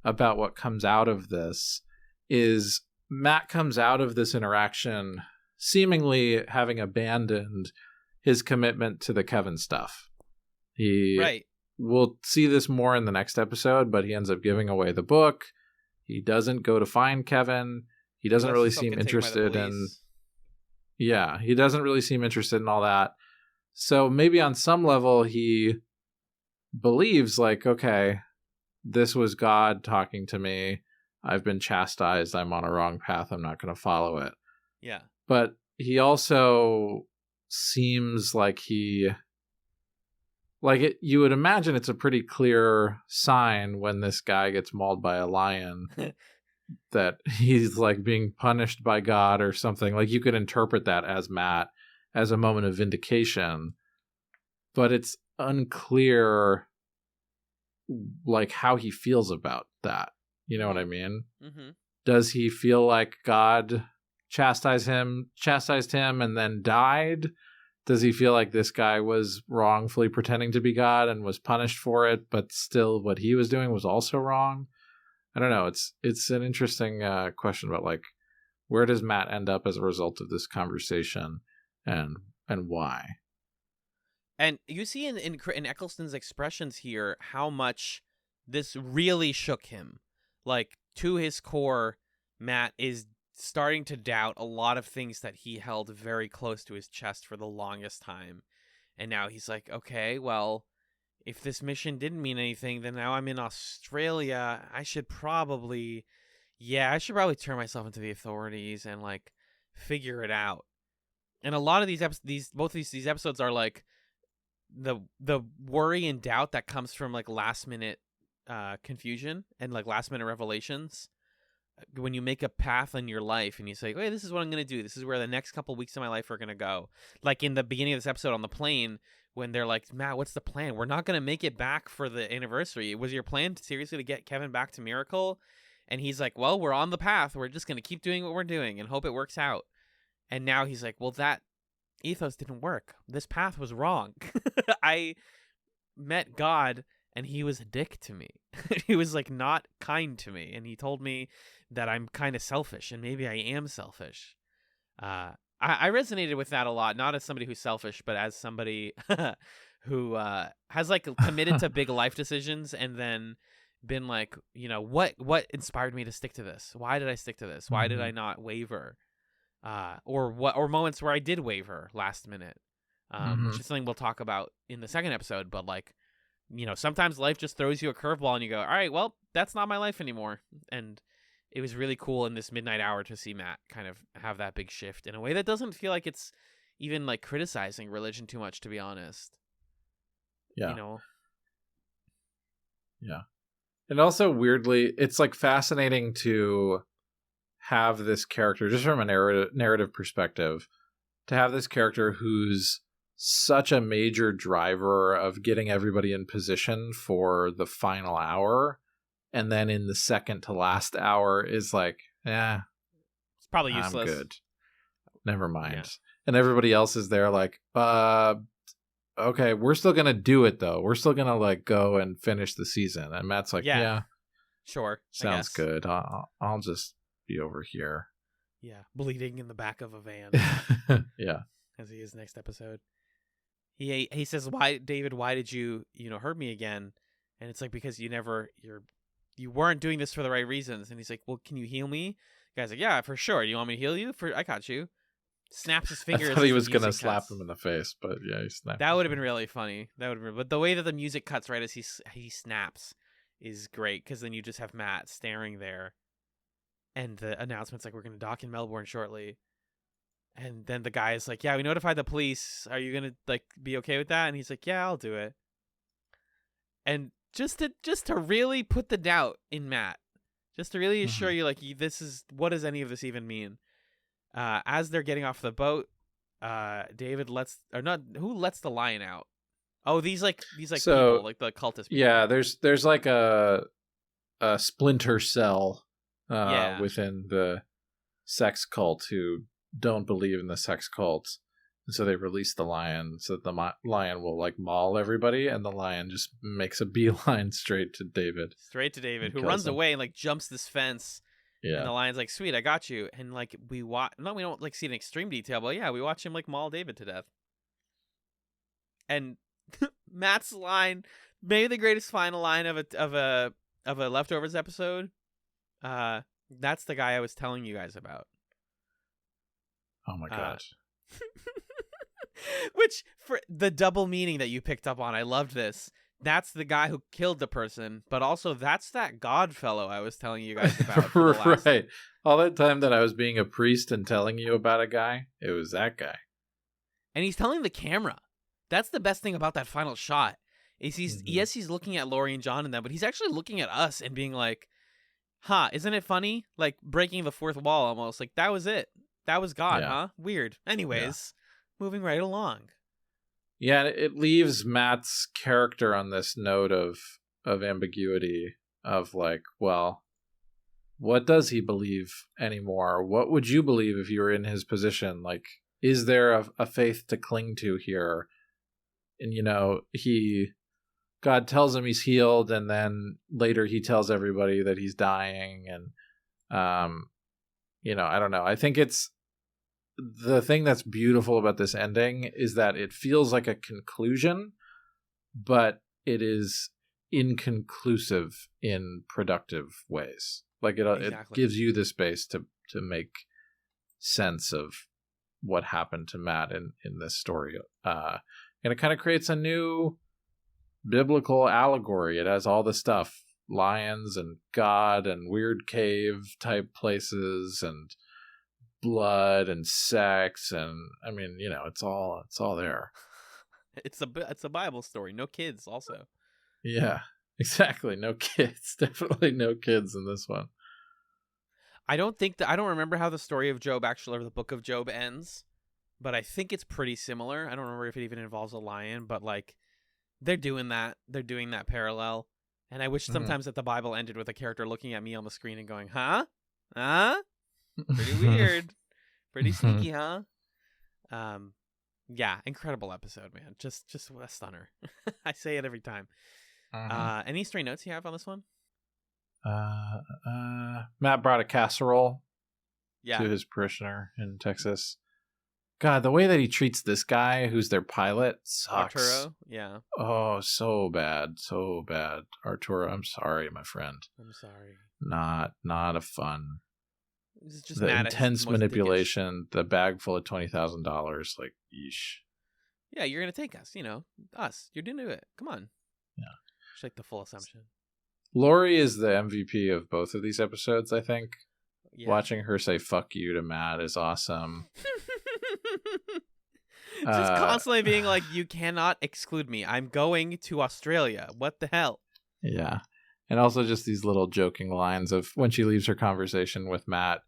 about what comes out of this is Matt comes out of this interaction seemingly having abandoned his commitment to the Kevin stuff. We'll see this more in the next episode, but he ends up giving away the book. He doesn't go to find Kevin. He doesn't really seem interested in... Yeah, he doesn't really seem interested in all that. So maybe on some level he believes, like, okay, this was God talking to me. I've been chastised. I'm on a wrong path. I'm not going to follow it. Yeah. But he also seems like you would imagine it's a pretty clear sign when this guy gets mauled by a lion that he's like being punished by God or something. Like you could interpret that as Matt as a moment of vindication, but it's unclear like how he feels about that. You know what I mean? Mm-hmm. Does he feel like God chastised him and then died? Does he feel like this guy was wrongfully pretending to be God and was punished for it, but still what he was doing was also wrong? I don't know. It's an interesting question about like where does Matt end up as a result of this conversation, and why? And you see in Eccleston's expressions here how much this really shook him. Like, to his core, Matt is starting to doubt a lot of things that he held very close to his chest for the longest time. And now he's like, okay, well, if this mission didn't mean anything, then now I'm in Australia. I should probably turn myself into the authorities and like figure it out. And a lot of these episodes are like the worry and doubt that comes from like last minute confusion and like last minute revelations. When you make a path in your life and you say, hey, this is what I'm going to do. This is where the next couple weeks of my life are going to go. Like in the beginning of this episode on the plane, when they're like, Matt, what's the plan? We're not going to make it back for the anniversary. Was your plan seriously to get Kevin back to Miracle? And he's like, well, we're on the path. We're just going to keep doing what we're doing and hope it works out. And now he's like, well, that ethos didn't work. This path was wrong. I met God and he was a dick to me. He was like not kind to me. And he told me that I'm kind of selfish, and maybe I am selfish. I resonated with that a lot, not as somebody who's selfish, but as somebody who has like committed to big life decisions and then been like, you know, what inspired me to stick to this? Why did I stick to this? Why did I not waver? Or moments where I did waver last minute, which is something we'll talk about in the second episode. But like, you know, sometimes life just throws you a curveball and you go, all right, well, that's not my life anymore. And it was really cool in this midnight hour to see Matt kind of have that big shift in a way that doesn't feel like it's even like criticizing religion too much, to be honest. Yeah. You know? Yeah. And also weirdly, it's like fascinating to have this character, just from a narrative perspective, to have this character who's such a major driver of getting everybody in position for the final hour, and then in the second to last hour is like, it's probably useless. I'm good. Never mind. Yeah. And everybody else is there like, okay, we're still going to do it though. We're still going to like go and finish the season. And Matt's like, yeah sure. Sounds good. I'll just be over here. Yeah. Bleeding in the back of a van. Yeah. As he is next episode. He says, David, why did you hurt me again? And it's like, because you weren't doing this for the right reasons. And he's like, well, can you heal me? The guy's like, yeah, for sure. Do you want me to heal you? I got you. Snaps his fingers. I thought he was going to slap him in the face, but yeah, he snapped. That would have been really funny. But the way that the music cuts right as he snaps is great, because then you just have Matt staring there. And the announcement's like, we're going to dock in Melbourne shortly. And then the guy is like, yeah, we notified the police. Are you going to like be okay with that? And he's like, yeah, I'll do it. And just to really put the doubt in Matt, just to really assure you, like, what does any of this even mean? As they're getting off the boat, David who lets the lion out? Oh, these people, like the cultist people. Yeah, there's like a splinter cell within the sex cult who don't believe in the sex cult. And so they release the lion so that the lion will like maul everybody, and the lion just makes a beeline straight to David. Who runs away and like jumps this fence. Yeah. And the lion's like, sweet, I got you. And like we don't like see it in extreme detail, but yeah, we watch him like maul David to death. And Matt's line, maybe the greatest final line of a Leftovers episode. That's the guy I was telling you guys about. Oh my gosh. Which, for the double meaning that you picked up on, I loved this. that's the guy who killed the person, but also that's that God fellow I was telling you guys about. For the last... Right. All that time that I was being a priest and telling you about a guy, it was that guy. And he's telling the camera. That's the best thing about that final shot. Is yes, he's looking at Lori and John and them, but he's actually looking at us and being like, huh, isn't it funny? Like breaking the fourth wall almost. Like that was it. That was God, huh? Weird. Anyways, moving right along. Yeah, it leaves Matt's character on this note of ambiguity of like, well, what does he believe anymore? What would you believe if you were in his position? Like, is there a faith to cling to here? And, you know, God tells him he's healed, and then later he tells everybody that he's dying. And, you know, I don't know. I think it's the thing that's beautiful about this ending is that it feels like a conclusion, but it is inconclusive in productive ways. Like it gives you the space to make sense of what happened to Matt in this story. And it kind of creates a new biblical allegory. It has all the stuff, lions and God and weird cave type places and blood and sex, and I mean, you know, it's all there. It's a Bible story. No kids also. Yeah, exactly. No kids. Definitely no kids in this one. I don't remember how the story of Job actually, or the book of Job ends, but I think it's pretty similar. I don't remember if it even involves a lion, but like they're doing that parallel. And I wish sometimes that the Bible ended with a character looking at me on the screen and going, huh? Pretty weird. Pretty sneaky, huh? Yeah, incredible episode, man. Just a stunner. I say it every time. Any stray notes you have on this one? Matt brought a casserole to his parishioner in Texas. God, the way that he treats this guy who's their pilot sucks. Arturo, yeah. Oh, so bad. Arturo, I'm sorry, my friend. I'm sorry. Not a fun. Just the intense manipulation, the bag full of $20,000, like, yeesh. Yeah, you're gonna take us, us. You're gonna do it. Come on. Yeah. Just like the full assumption. Lori is the MVP of both of these episodes, I think. Yeah. Watching her say "fuck you" to Matt is awesome. Just constantly being like, "You cannot exclude me. I'm going to Australia. What the hell?" Yeah, and also just these little joking lines of when she leaves her conversation with Matt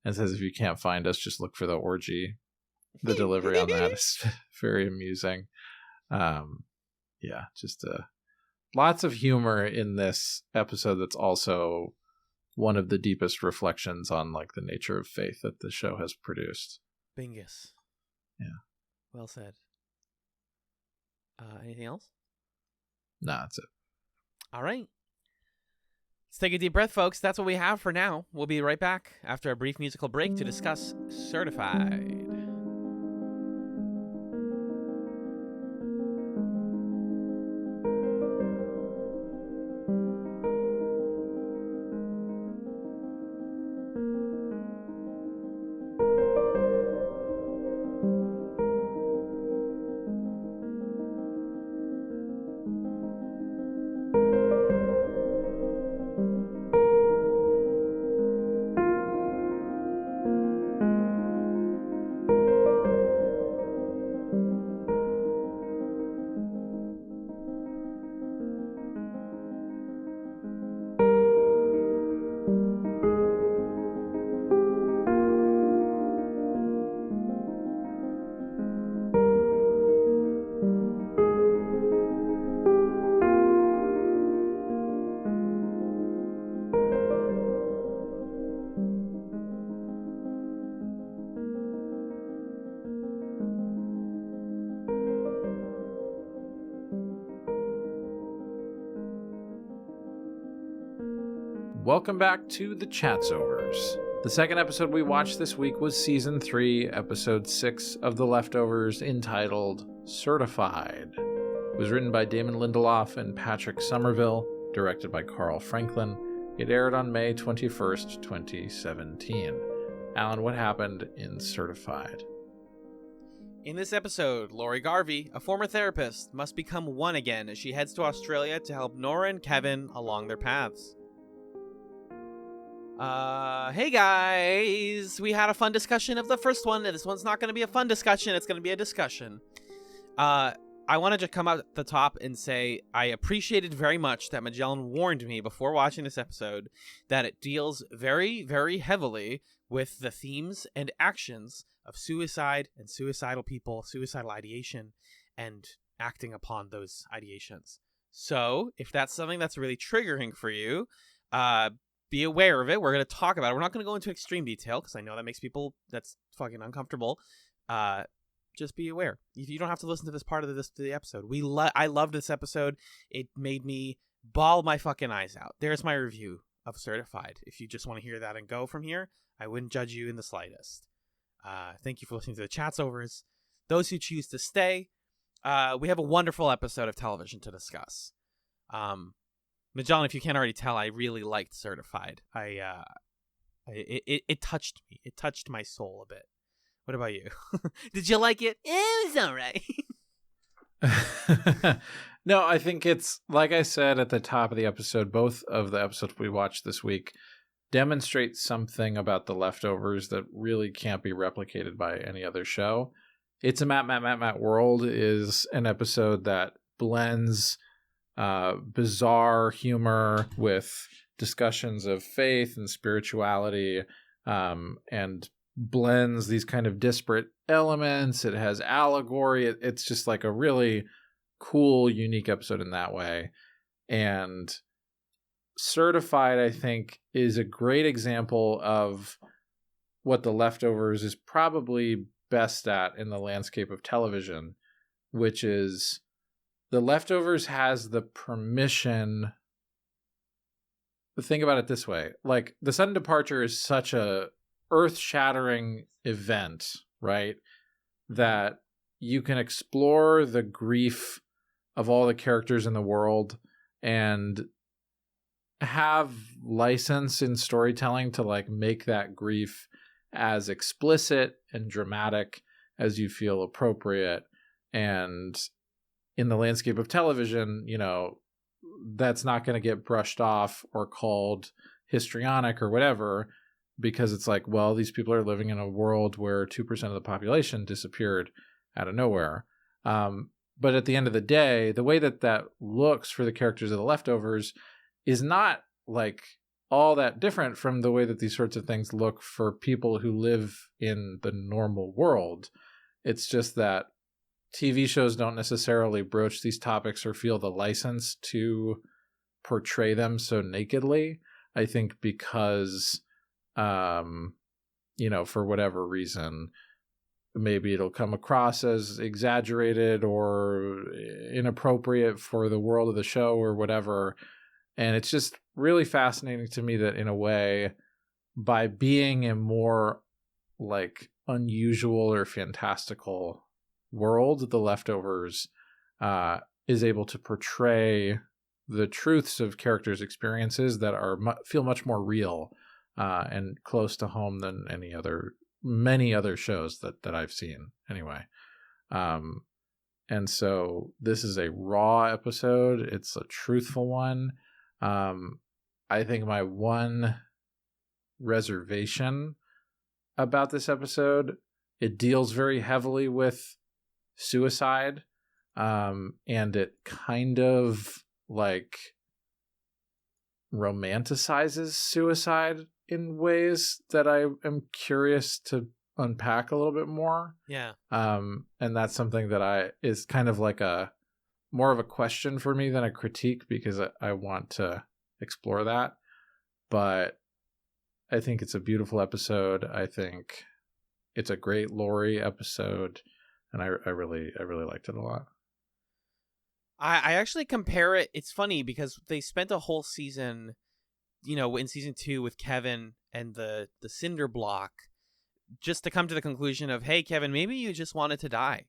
and says, "If you can't find us, just look for the orgy." The delivery on that is very amusing. Yeah, just lots of humor in this episode. That's also one of the deepest reflections on like the nature of faith that the show has produced. Bingus. Yeah. Well said. Anything else? No, that's it. All right. Let's take a deep breath, folks. That's what we have for now. We'll be right back after a brief musical break to discuss Certified. Welcome back to the Chatzovers. The second episode we watched this week was Season 3, Episode 6 of The Leftovers, entitled Certified. It was written by Damon Lindelof and Patrick Somerville, directed by Carl Franklin. It aired on May 21st, 2017. Alan, what happened in Certified? In this episode, Laurie Garvey, a former therapist, must become one again as she heads to Australia to help Nora and Kevin along their paths. Hey guys! We had a fun discussion of the first one, and this one's not going to be a fun discussion, it's going to be a discussion. I wanted to come out at the top and say I appreciated very much that Magellan warned me before watching this episode that it deals very, very heavily with the themes and actions of suicide and suicidal people, suicidal ideation, and acting upon those ideations. So, if that's something that's really triggering for you, be aware of it. We're going to talk about it. We're not going to go into extreme detail because I know that makes people, that's fucking uncomfortable. Just be aware. You don't have to listen to this part of the episode. I loved this episode. It made me bawl my fucking eyes out. There's my review of Certified. If you just want to hear that and go from here, I wouldn't judge you in the slightest. Thank you for listening to the Chatzovers. Those who choose to stay, we have a wonderful episode of television to discuss. Magellan, if you can't already tell, I really liked Certified. It touched me. It touched my soul a bit. What about you? Did you like it? It was all right. No, I think it's, like I said at the top of the episode, both of the episodes we watched this week demonstrate something about The Leftovers that really can't be replicated by any other show. It's a Matt World is an episode that blends bizarre humor with discussions of faith and spirituality, and blends these kind of disparate elements. It has allegory. It's just like a really cool, unique episode in that way. And Certified, I think, is a great example of what The Leftovers is probably best at in the landscape of television, which is The Leftovers has the permission. Think about it this way. Like, the sudden departure is such a earth-shattering event, right? That you can explore the grief of all the characters in the world and have license in storytelling to like make that grief as explicit and dramatic as you feel appropriate. And in the landscape of television, you know, that's not going to get brushed off or called histrionic or whatever, because it's like, well, these people are living in a world where 2% of the population disappeared out of nowhere. But at the end of the day, the way that looks for the characters of The Leftovers is not like all that different from the way that these sorts of things look for people who live in the normal world. It's just that TV shows don't necessarily broach these topics or feel the license to portray them so nakedly. I think because, you know, for whatever reason, maybe it'll come across as exaggerated or inappropriate for the world of the show or whatever. And it's just really fascinating to me that, in a way, by being a more like unusual or fantastical world, The Leftovers is able to portray the truths of characters' experiences that are feel much more real and close to home than many other shows that I've seen anyway. And so this is a raw episode. It's a truthful one. I think my one reservation about this episode, it deals very heavily with suicide, and it kind of like romanticizes suicide in ways that I am curious to unpack a little bit more. Yeah. And that's something that is kind of like more of a question for me than a critique, because I want to explore that. But I think it's a beautiful episode. I think it's a great Laurie episode, and I really liked it a lot. I actually compare it. It's funny because they spent a whole season, you know, in season 2 with Kevin and the cinder block, just to come to the conclusion of, hey, Kevin, maybe you just wanted to die.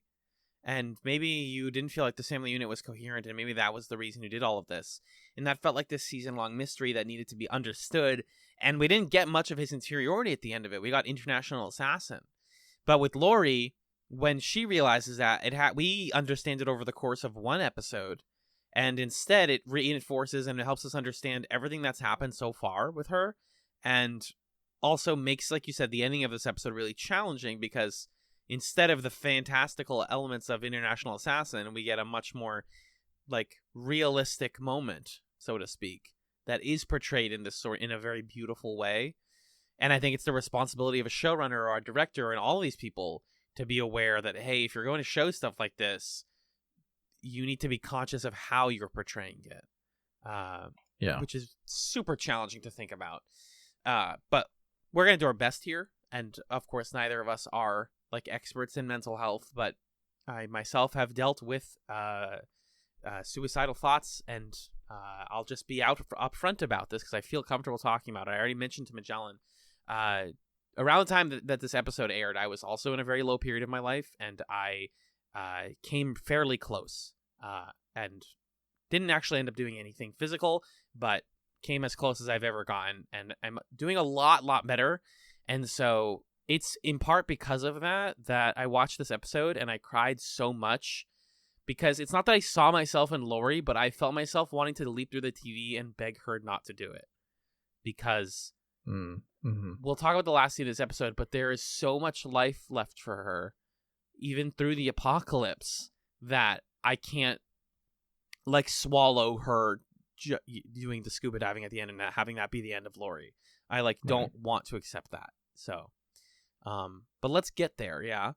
And maybe you didn't feel like the family unit was coherent, and maybe that was the reason you did all of this. And that felt like this season-long mystery that needed to be understood. And we didn't get much of his interiority at the end of it. We got International Assassin. But with Laurie, when she realizes that we understand it over the course of one episode, and instead it reinforces and it helps us understand everything that's happened so far with her, and also makes, like you said, the ending of this episode really challenging, because instead of the fantastical elements of International Assassin, we get a much more like realistic moment, so to speak, that is portrayed in this story in a very beautiful way. And I think it's the responsibility of a showrunner or a director and all these people to be aware that, hey, if you're going to show stuff like this, you need to be conscious of how you're portraying it. Which is super challenging to think about. But we're going to do our best here. And of course, neither of us are like experts in mental health, but I myself have dealt with suicidal thoughts, and I'll just be upfront about this because I feel comfortable talking about it. I already mentioned to Magellan, around the time that this episode aired, I was also in a very low period of my life, and I came fairly close, and didn't actually end up doing anything physical, but came as close as I've ever gotten, and I'm doing a lot better. And so it's in part because of that I watched this episode and I cried so much, because it's not that I saw myself in Lori, but I felt myself wanting to leap through the TV and beg her not to do it, because we'll talk about the last scene of this episode, but there is so much life left for her, even through the apocalypse, that I can't like swallow her doing the scuba diving at the end and having that be the end of Lori. I don't want to accept that. So, but let's get there. Yeah.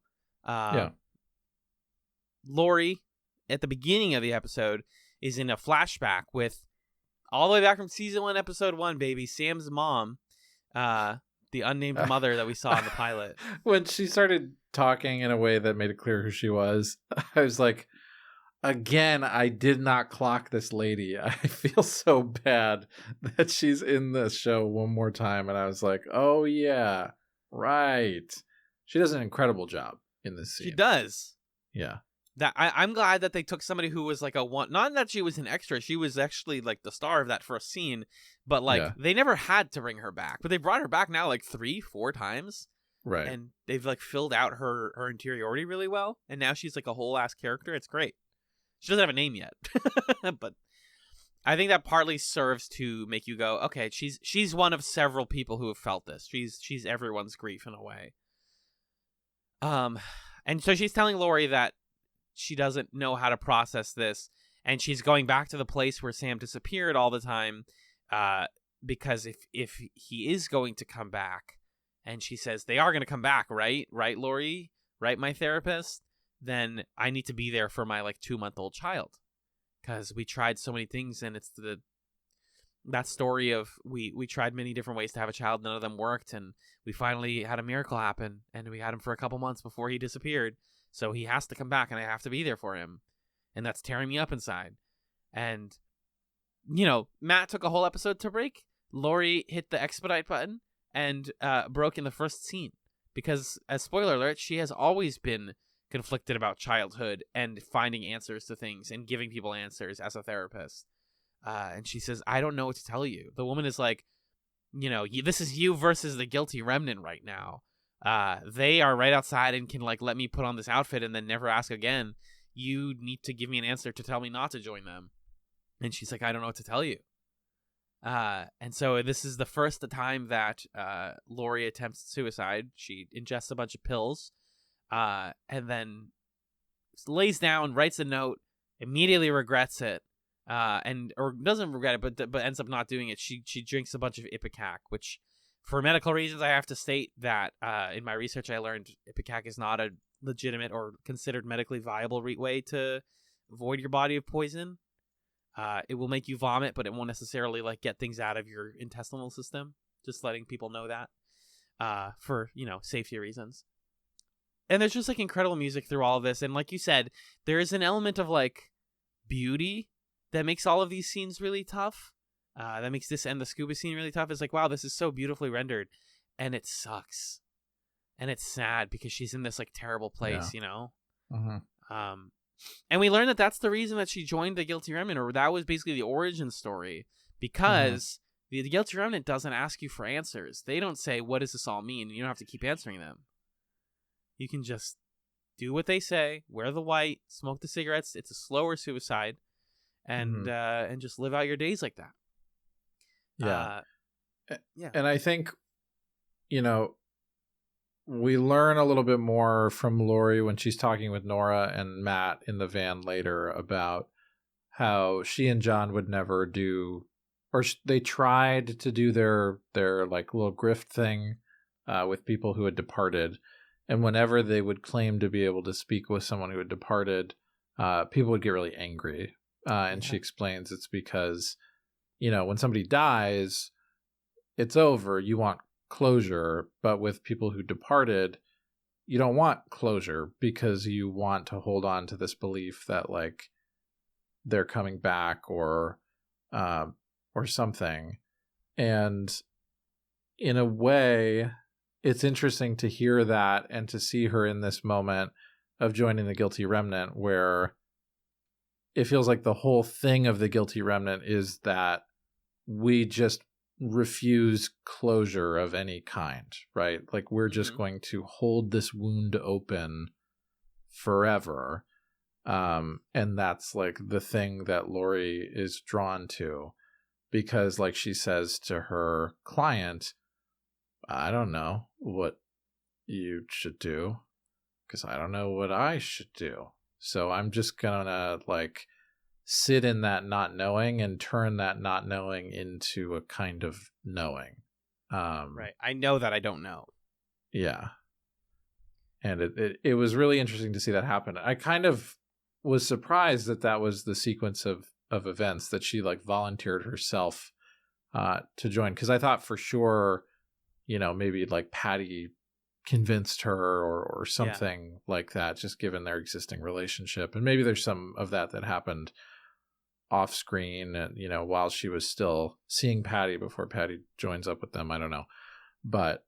Lori, at the beginning of the episode, is in a flashback with all the way back from season 1, episode 1, baby, Sam's mom, the unnamed mother that we saw in the pilot. When she started talking in a way that made it clear who she was, I was like, again, I did not clock this lady. I feel so bad that she's in this show one more time. And I was like, oh, yeah, right. She does an incredible job in this scene. She does. Yeah. That I'm glad that they took somebody who was like not that she was an extra. She was actually like the star of that first scene. But they never had to bring her back. But they brought her back now like 3-4 times. Right. And they've like filled out her interiority really well. And now she's like a whole ass character. It's great. She doesn't have a name yet, but I think that partly serves to make you go, okay, she's one of several people who have felt this. She's everyone's grief in a way. And so she's telling Lori that she doesn't know how to process this, and she's going back to the place where Sam disappeared all the time, because if he is going to come back, and she says they are going to come back, right, Lori, right, my therapist, then I need to be there for my like 2-month-old child, because we tried so many things, and it's that story of we tried many different ways to have a child, none of them worked, and we finally had a miracle happen, and we had him for a couple months before he disappeared, so he has to come back, and I have to be there for him, and that's tearing me up inside. And Matt took a whole episode to break. Lori hit the expedite button and broke in the first scene, because, as spoiler alert, she has always been conflicted about childhood and finding answers to things and giving people answers as a therapist. And she says, I don't know what to tell you. The woman is like, this is you versus the guilty remnant right now. They are right outside and can like let me put on this outfit and then never ask again. You need to give me an answer to tell me not to join them. And she's like, I don't know what to tell you. And so this is the first time that Lori attempts suicide. She ingests a bunch of pills. And then lays down, writes a note, immediately regrets it, or doesn't regret it, but ends up not doing it. She drinks a bunch of Ipecac, which, for medical reasons, I have to state that in my research I learned Ipecac is not a legitimate or considered medically viable way to void your body of poison. It will make you vomit, but it won't necessarily like get things out of your intestinal system. Just letting people know that, for safety reasons. And there's just like incredible music through all of this. And like you said, there is an element of like beauty that makes all of these scenes really tough. That makes this and the scuba scene really tough. It's like, wow, this is so beautifully rendered. And it sucks. And it's sad because she's in this like terrible place, Mm-hmm. And we learn that that's the reason that she joined the Guilty Remnant, or that was basically the origin story, because the Guilty Remnant doesn't ask you for answers. They don't say, what does this all mean? You don't have to keep answering them. You can just do what they say, wear the white, smoke the cigarettes. It's a slower suicide, and just live out your days like that. Yeah. Yeah. And I think, we learn a little bit more from Lori when she's talking with Nora and Matt in the van later about how she and John would never do, or they tried to do their like little grift thing with people who had departed. And whenever they would claim to be able to speak with someone who had departed, people would get really angry. And she explains it's because, when somebody dies, it's over. You want closure, but with people who departed, you don't want closure because you want to hold on to this belief that like they're coming back or something. And in a way, it's interesting to hear that and to see her in this moment of joining the Guilty Remnant, where it feels like the whole thing of the Guilty Remnant is that we just refuse closure of any kind, right? Like we're just going to hold this wound open forever. And that's like the thing that Lori is drawn to, because like she says to her client, I don't know what you should do because I don't know what I should do. So I'm just gonna like sit in that not knowing and turn that not knowing into a kind of knowing. Right. I know that I don't know. Yeah. And it was really interesting to see that happen. I kind of was surprised that was the sequence of events, that she like volunteered herself to join. Because I thought for sure, maybe like Patty convinced her or something like that, just given their existing relationship. And maybe there's some of that happened off screen, and while she was still seeing Patty before Patty joins up with them. I don't know. But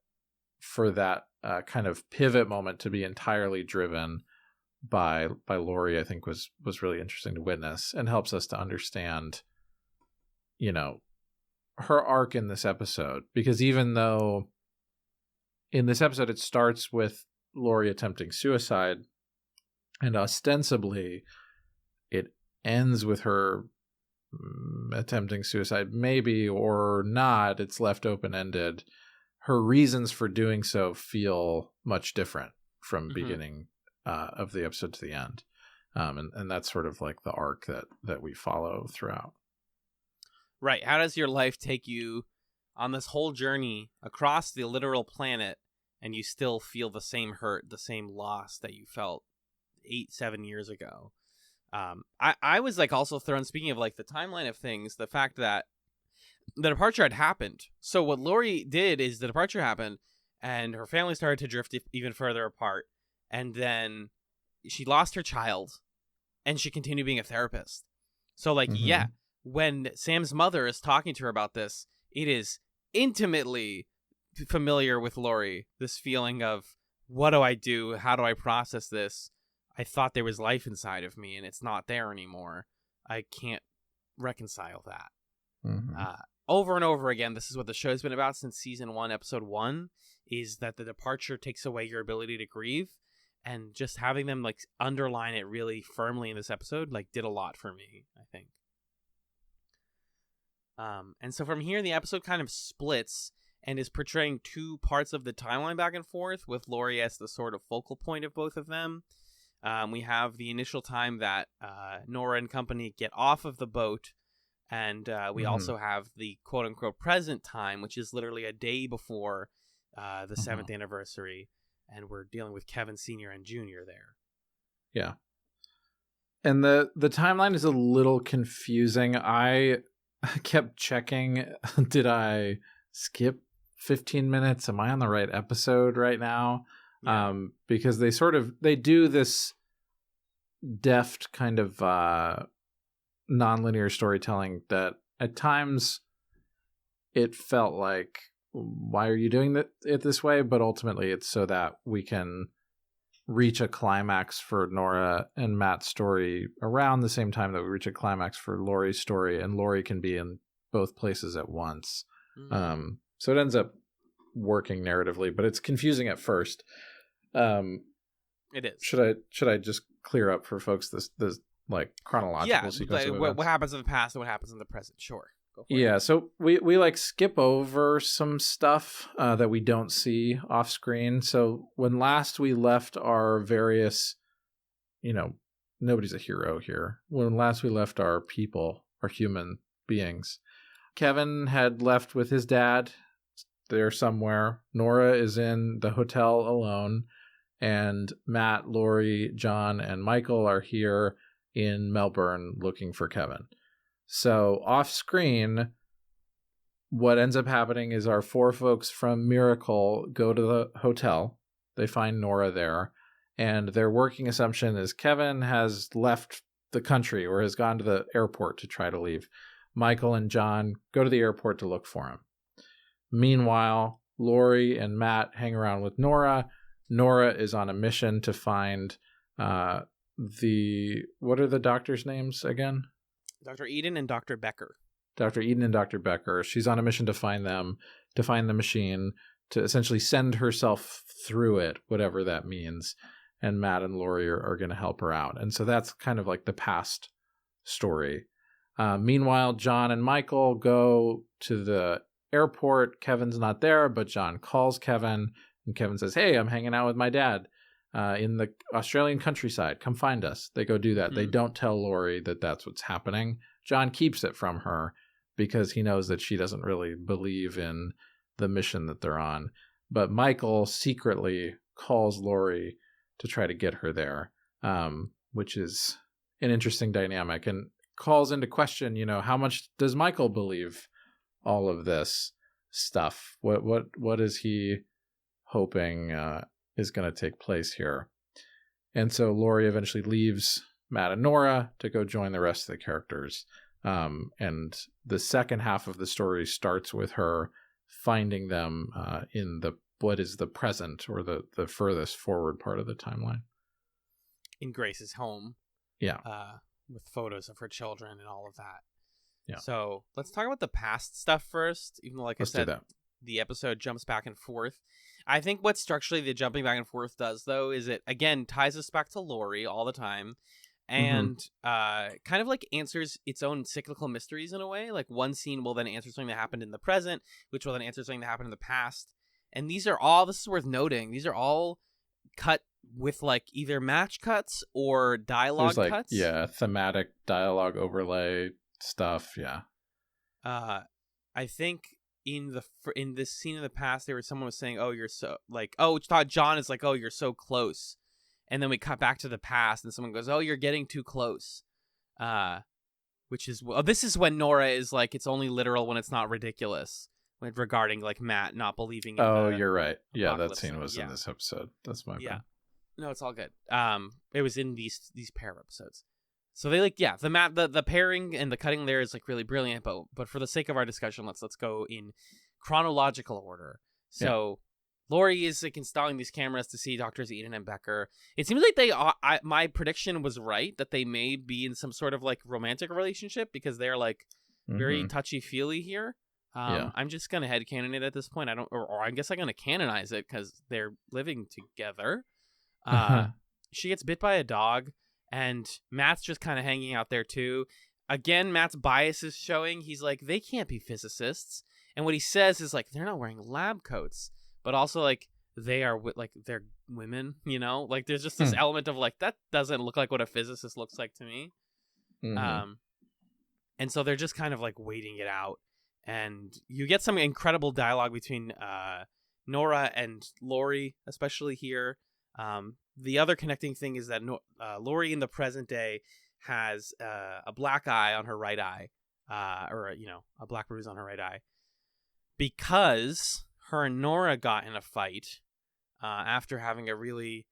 for that kind of pivot moment to be entirely driven by Lori, I think was really interesting to witness, and helps us to understand, her arc in this episode. Because even though in this episode it starts with Lori attempting suicide, and ostensibly it ends with her attempting suicide, maybe or not, it's left open-ended. Her reasons for doing so feel much different from beginning of the episode to the end. And that's sort of like the arc that we follow throughout. Right. How does your life take you on this whole journey across the literal planet, and you still feel the same hurt, the same loss that you felt 7 years ago? I was like also thrown, speaking of like the timeline of things, the fact that the departure had happened. So what Lori did is the departure happened and her family started to drift even further apart. And then she lost her child and she continued being a therapist. So like, when Sam's mother is talking to her about this, it is intimately familiar with Lori. This feeling of, what do I do? How do I process this? I thought there was life inside of me and it's not there anymore. I can't reconcile that. Over and over again, this is what the show's been about since season 1, episode 1, is that the departure takes away your ability to grieve. And just having them like underline it really firmly in this episode like did a lot for me, I think. And so from here, the episode kind of splits and is portraying two parts of the timeline back and forth, with Lori as the sort of focal point of both of them. We have the initial time that Nora and company get off of the boat, and we also have the quote-unquote present time, which is literally a day before the 7th anniversary, and we're dealing with Kevin Sr. and Jr. there. Yeah. And the timeline is a little confusing. I kept checking, did I skip 15 minutes? Am I on the right episode right now? Yeah. Because they do this deft kind of nonlinear storytelling that at times it felt like, why are you doing it this way? But ultimately it's so that we can reach a climax for Nora and Matt's story around the same time that we reach a climax for Lori's story, and Lori can be in both places at once. So it ends up working narratively, but it's confusing at first. It It is. Should I just clear up for folks this like chronological sequence of events? What happens in the past and what happens in the present? Sure. Go for Yeah, it. so we like skip over some stuff that we don't see off screen. So when last we left our various, nobody's a hero here. When last we left our people, our human beings, Kevin had left with his dad there somewhere. Nora is in the hotel alone, and Matt, Lori, John, and Michael are here in Melbourne looking for Kevin. So off screen, what ends up happening is our 4 folks from Miracle go to the hotel. They find Nora there, and their working assumption is Kevin has left the country or has gone to the airport to try to leave. Michael and John go to the airport to look for him. Meanwhile, Lori and Matt hang around with Nora. Nora is on a mission to find what are the doctors' names again? Dr. Eden and Dr. Becker. Dr. Eden and Dr. Becker. She's on a mission to find them, to find the machine, to essentially send herself through it, whatever that means. And Matt and Lori are going to help her out. And so that's kind of like the past story. Meanwhile, John and Michael go to the airport. Kevin's not there, but John calls Kevin, and Kevin says, "Hey, I'm hanging out with my dad in the Australian countryside. Come find us." They go do that. They don't tell Lori that that's what's happening. John keeps it from her because he knows that she doesn't really believe in the mission that they're on. But Michael secretly calls Lori to try to get her there, which is an interesting dynamic, and calls into question, how much does Michael believe all of this stuff? What is he hoping is going to take place here? And so Lori eventually leaves Matt and Nora to go join the rest of the characters. And the second half of the story starts with her finding them in what is the present, or the furthest forward part of the timeline. In Grace's home. Yeah. With photos of her children and all of that. Yeah. So let's talk about the past stuff first, even though, like Let's I said, do that. the episode jumps back and forth. I think what structurally the jumping back and forth does, though, is it, again, ties us back to Lori all the time, and kind of like answers its own cyclical mysteries in a way. Like one scene will then answer something that happened in the present, which will then answer something that happened in the past. And this is worth noting, these are all cut with like either match cuts or dialogue cuts. Yeah, thematic dialogue overlay stuff. Yeah. I think in this scene in the past, someone was saying, "Oh, you're so like," John is like, "Oh, you're so close," and then we cut back to the past, and someone goes, "Oh, you're getting too close," which is this is when Nora is like, "It's only literal when it's not ridiculous," regarding like Matt not believing. You're right. Yeah, that scene was in this episode. That's my bad. No, it's all good. It was in these pair of episodes. So they the pairing and the cutting there is like really brilliant, but for the sake of our discussion, let's go in chronological order. So Lori is like installing these cameras to see Doctors Eden and Becker. It seems like my prediction was right, that they may be in some sort of like romantic relationship, because they're like very touchy-feely here. I'm just gonna headcanon it at this point. Or I guess I'm gonna canonize it because they're living together. She gets bit by a dog, and Matt's just kind of hanging out there too. Again, Matt's bias is showing. He's like, they can't be physicists. And what he says is like, they're not wearing lab coats, but also like they're women, like there's just this element of like, that doesn't look like what a physicist looks like to me. And so they're just kind of like waiting it out. And you get some incredible dialogue between Nora and Lori, especially here. The other connecting thing is that Lori in the present day has a black eye on her right eye, or a black bruise on her right eye, because her and Nora got in a fight after having a really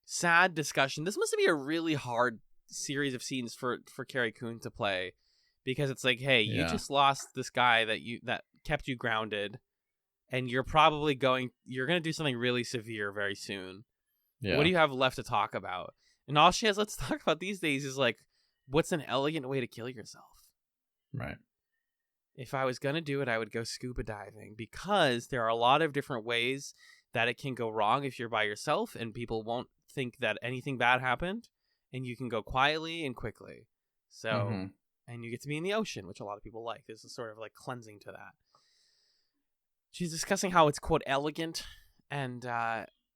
sad discussion. This must be a really hard series of scenes for Carrie Coon to play, because it's like, hey, you just lost this guy that kept you grounded, and you're going to do something really severe very soon. Yeah. What do you have left to talk about? And all she has left to talk about these days is like, what's an elegant way to kill yourself? Right. If I was going to do it, I would go scuba diving, because there are a lot of different ways that it can go wrong if you're by yourself, and people won't think that anything bad happened, and you can go quietly and quickly. So, and you get to be in the ocean, which a lot of people like. There's a sort of like cleansing to that. She's discussing how it's, quote, elegant, and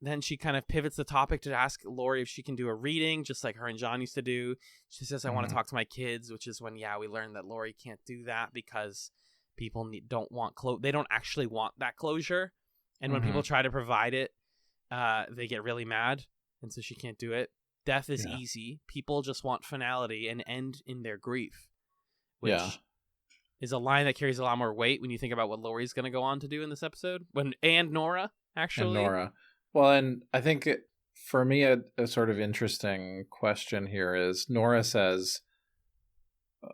then she kind of pivots the topic to ask Lori if she can do a reading, just like her and John used to do. She says, I want to talk to my kids, which is when, we learned that Lori can't do that because people don't want they don't actually want that closure. And when people try to provide it, they get really mad, and so she can't do it. Death is easy. People just want finality and end in their grief, which is a line that carries a lot more weight when you think about what Lori's going to go on to do in this episode. And Nora, actually. And Nora. Well, and I think for me, a sort of interesting question here is Nora says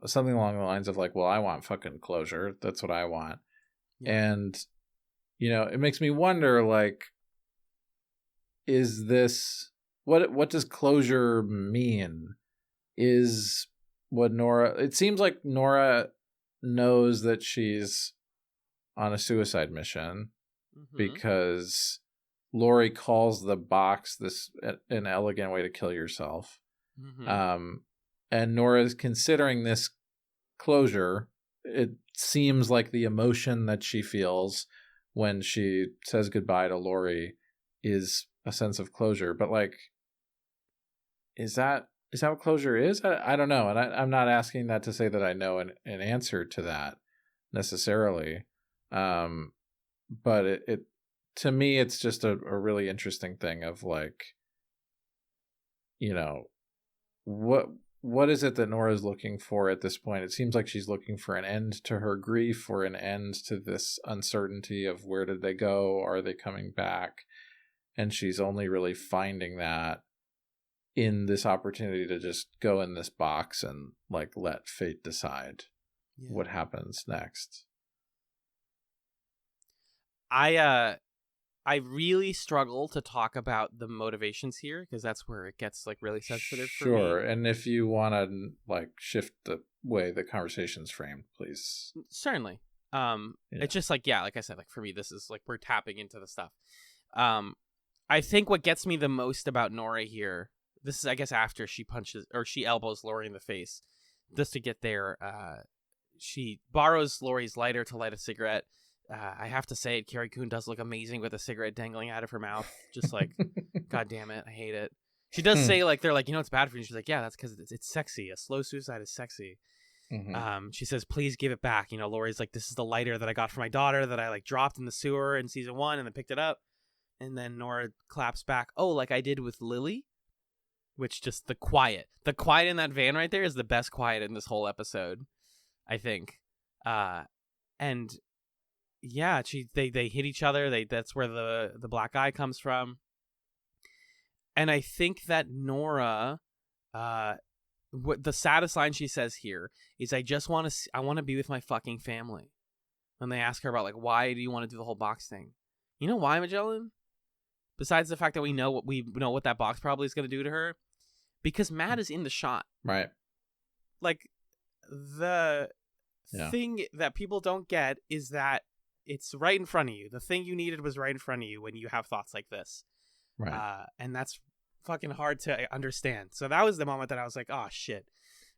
something along the lines of like, well, I want fucking closure. That's what I want. Yeah. And, it makes me wonder, like, is this, what does closure mean? Is what Nora, it seems like Nora knows that she's on a suicide mission because Lori calls the box an elegant way to kill yourself. And Nora's considering this closure. It seems like the emotion that she feels when she says goodbye to Lori is a sense of closure. But like, is that what closure is? I don't know. And I'm not asking that to say that I know an answer to that necessarily. But it to me, it's just a really interesting thing of like, what is it that Nora's looking for at this point? It seems like she's looking for an end to her grief or an end to this uncertainty of where did they go? Are they coming back? And she's only really finding that in this opportunity to just go in this box and like let fate decide what happens next. I really struggle to talk about the motivations here because that's where it gets like really sensitive for me. Sure. And if you want to like shift the way the conversation's framed, please. Certainly. It's just like, like I said, like for me, this is like we're tapping into the stuff. I think what gets me the most about Nora here, this is I guess after she punches or she elbows Lori in the face, just to get there. She borrows Lori's lighter to light a cigarette. I have to say it, Carrie Coon does look amazing with a cigarette dangling out of her mouth. Just like, God damn it, I hate it. She does say, like, they're like, it's bad for you. She's like, yeah, that's because it's sexy. A slow suicide is sexy. She says, please give it back. Lori's like, this is the lighter that I got for my daughter that I, like, dropped in the sewer in season 1 and then picked it up. And then Nora claps back, oh, like I did with Lily? Which just the quiet. The quiet in that van right there is the best quiet in this whole episode, I think. And... yeah, they hit each other. That's where the black eye comes from. And I think that Nora, what the saddest line she says here is, I want to be with my fucking family. And they ask her about like, why do you want to do the whole box thing? You know why, Magellan? Besides the fact that we know what that box probably is going to do to her, because Matt is in the shot, right? Like the thing that people don't get is that. It's right in front of you. The thing you needed was right in front of you when you have thoughts like this. Right. And that's fucking hard to understand. So that was the moment that I was like, oh, shit.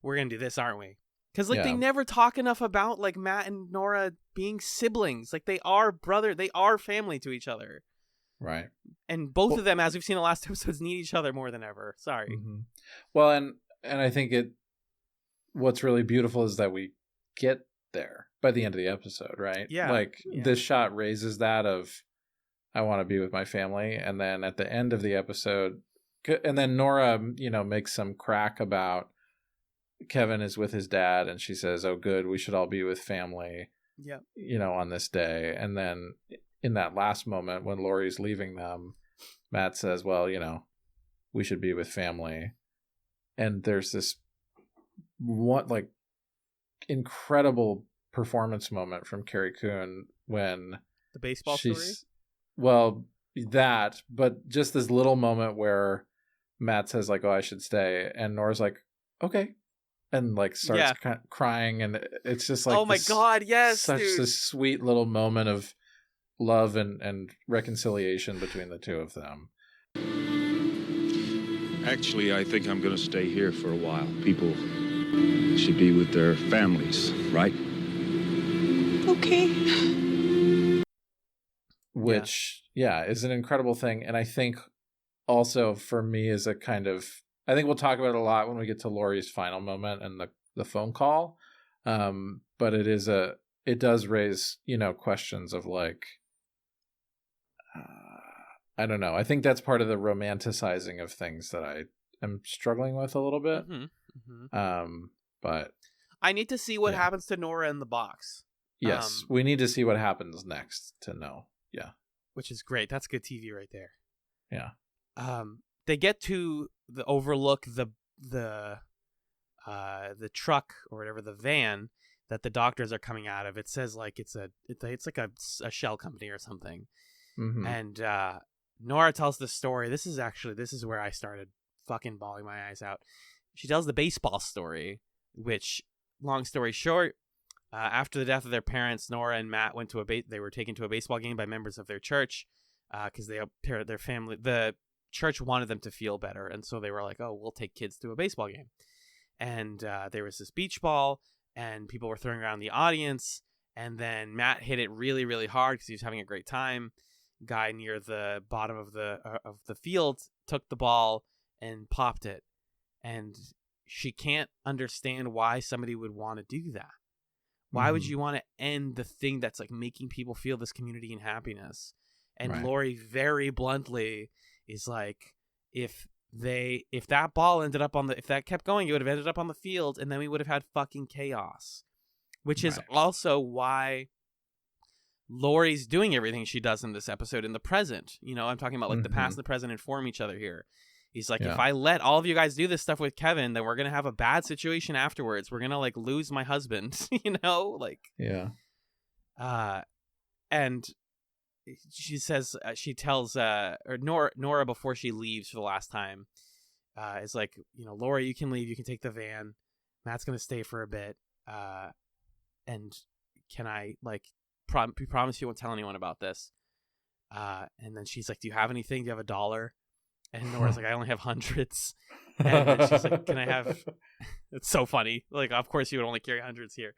We're going to do this, aren't we? Because, like, they never talk enough about, like, Matt and Nora being siblings. Like, they are they are family to each other. Right. And both of them, as we've seen in the last episodes, need each other more than ever. Sorry. Well, and I think what's really beautiful is that we get there by the end of the episode, right? This shot raises that of I want to be with my family, and then at the end of the episode, and then Nora makes some crack about Kevin is with his dad, and she says, oh good, we should all be with family on this day. And then in that last moment when Lori's leaving them, Matt says, well, we should be with family. And there's this incredible performance moment from Carrie Coon when the baseball story. Well, that, but just this little moment where Matt says like, "Oh, I should stay," and Nora's like, "Okay," and like starts crying, and it's just like, oh my god, yes, such this sweet little moment of love and reconciliation between the two of them. Actually, I think I'm going to stay here for a while. People should be with their families, right? Okay. Which, is an incredible thing. And I think also for me is a kind of, I think we'll talk about it a lot when we get to Laurie's final moment and the phone call. But it does raise, questions of like, I don't know. I think that's part of the romanticizing of things that I am struggling with a little bit. But I need to see what happens to Nora in the box. Yes, we need to see what happens next to know. Yeah. Which is great. That's good TV right there. Yeah. They get to overlook the truck or whatever, the van that the doctors are coming out of. It says like it's like a shell company or something. Mm-hmm. And Nora tells the story. This is where I started fucking bawling my eyes out. She tells the baseball story, which, long story short, after the death of their parents, Nora and Matt went to they were taken to a baseball game by members of their church because their family, the church wanted them to feel better, and so they were like, "Oh, we'll take kids to a baseball game." And there was this beach ball, and people were throwing around the audience, and then Matt hit it really, really hard because he was having a great time. Guy near the bottom of the field took the ball and popped it, and she can't understand why somebody would want to do that. Why would you want to end the thing that's like making people feel this community and happiness? And Right. Laurie very bluntly is like, if that ball ended up if that kept going, it would have ended up on the field, and then we would have had fucking chaos. Which is also why Laurie's doing everything she does in this episode in the present. I'm talking about like the past and the present inform each other here. He's like, if I let all of you guys do this stuff with Kevin, then we're going to have a bad situation afterwards. We're going to like lose my husband, Yeah. And she says, she tells, or Nora before she leaves for the last time, is like, Laurie, you can leave. You can take the van. Matt's going to stay for a bit. And can I like, promise you won't tell anyone about this? And then she's like, do you have anything? Do you have $1? And Nora's like, I only have hundreds. And then she's like, can I have... It's so funny. Like, of course you would only carry hundreds here.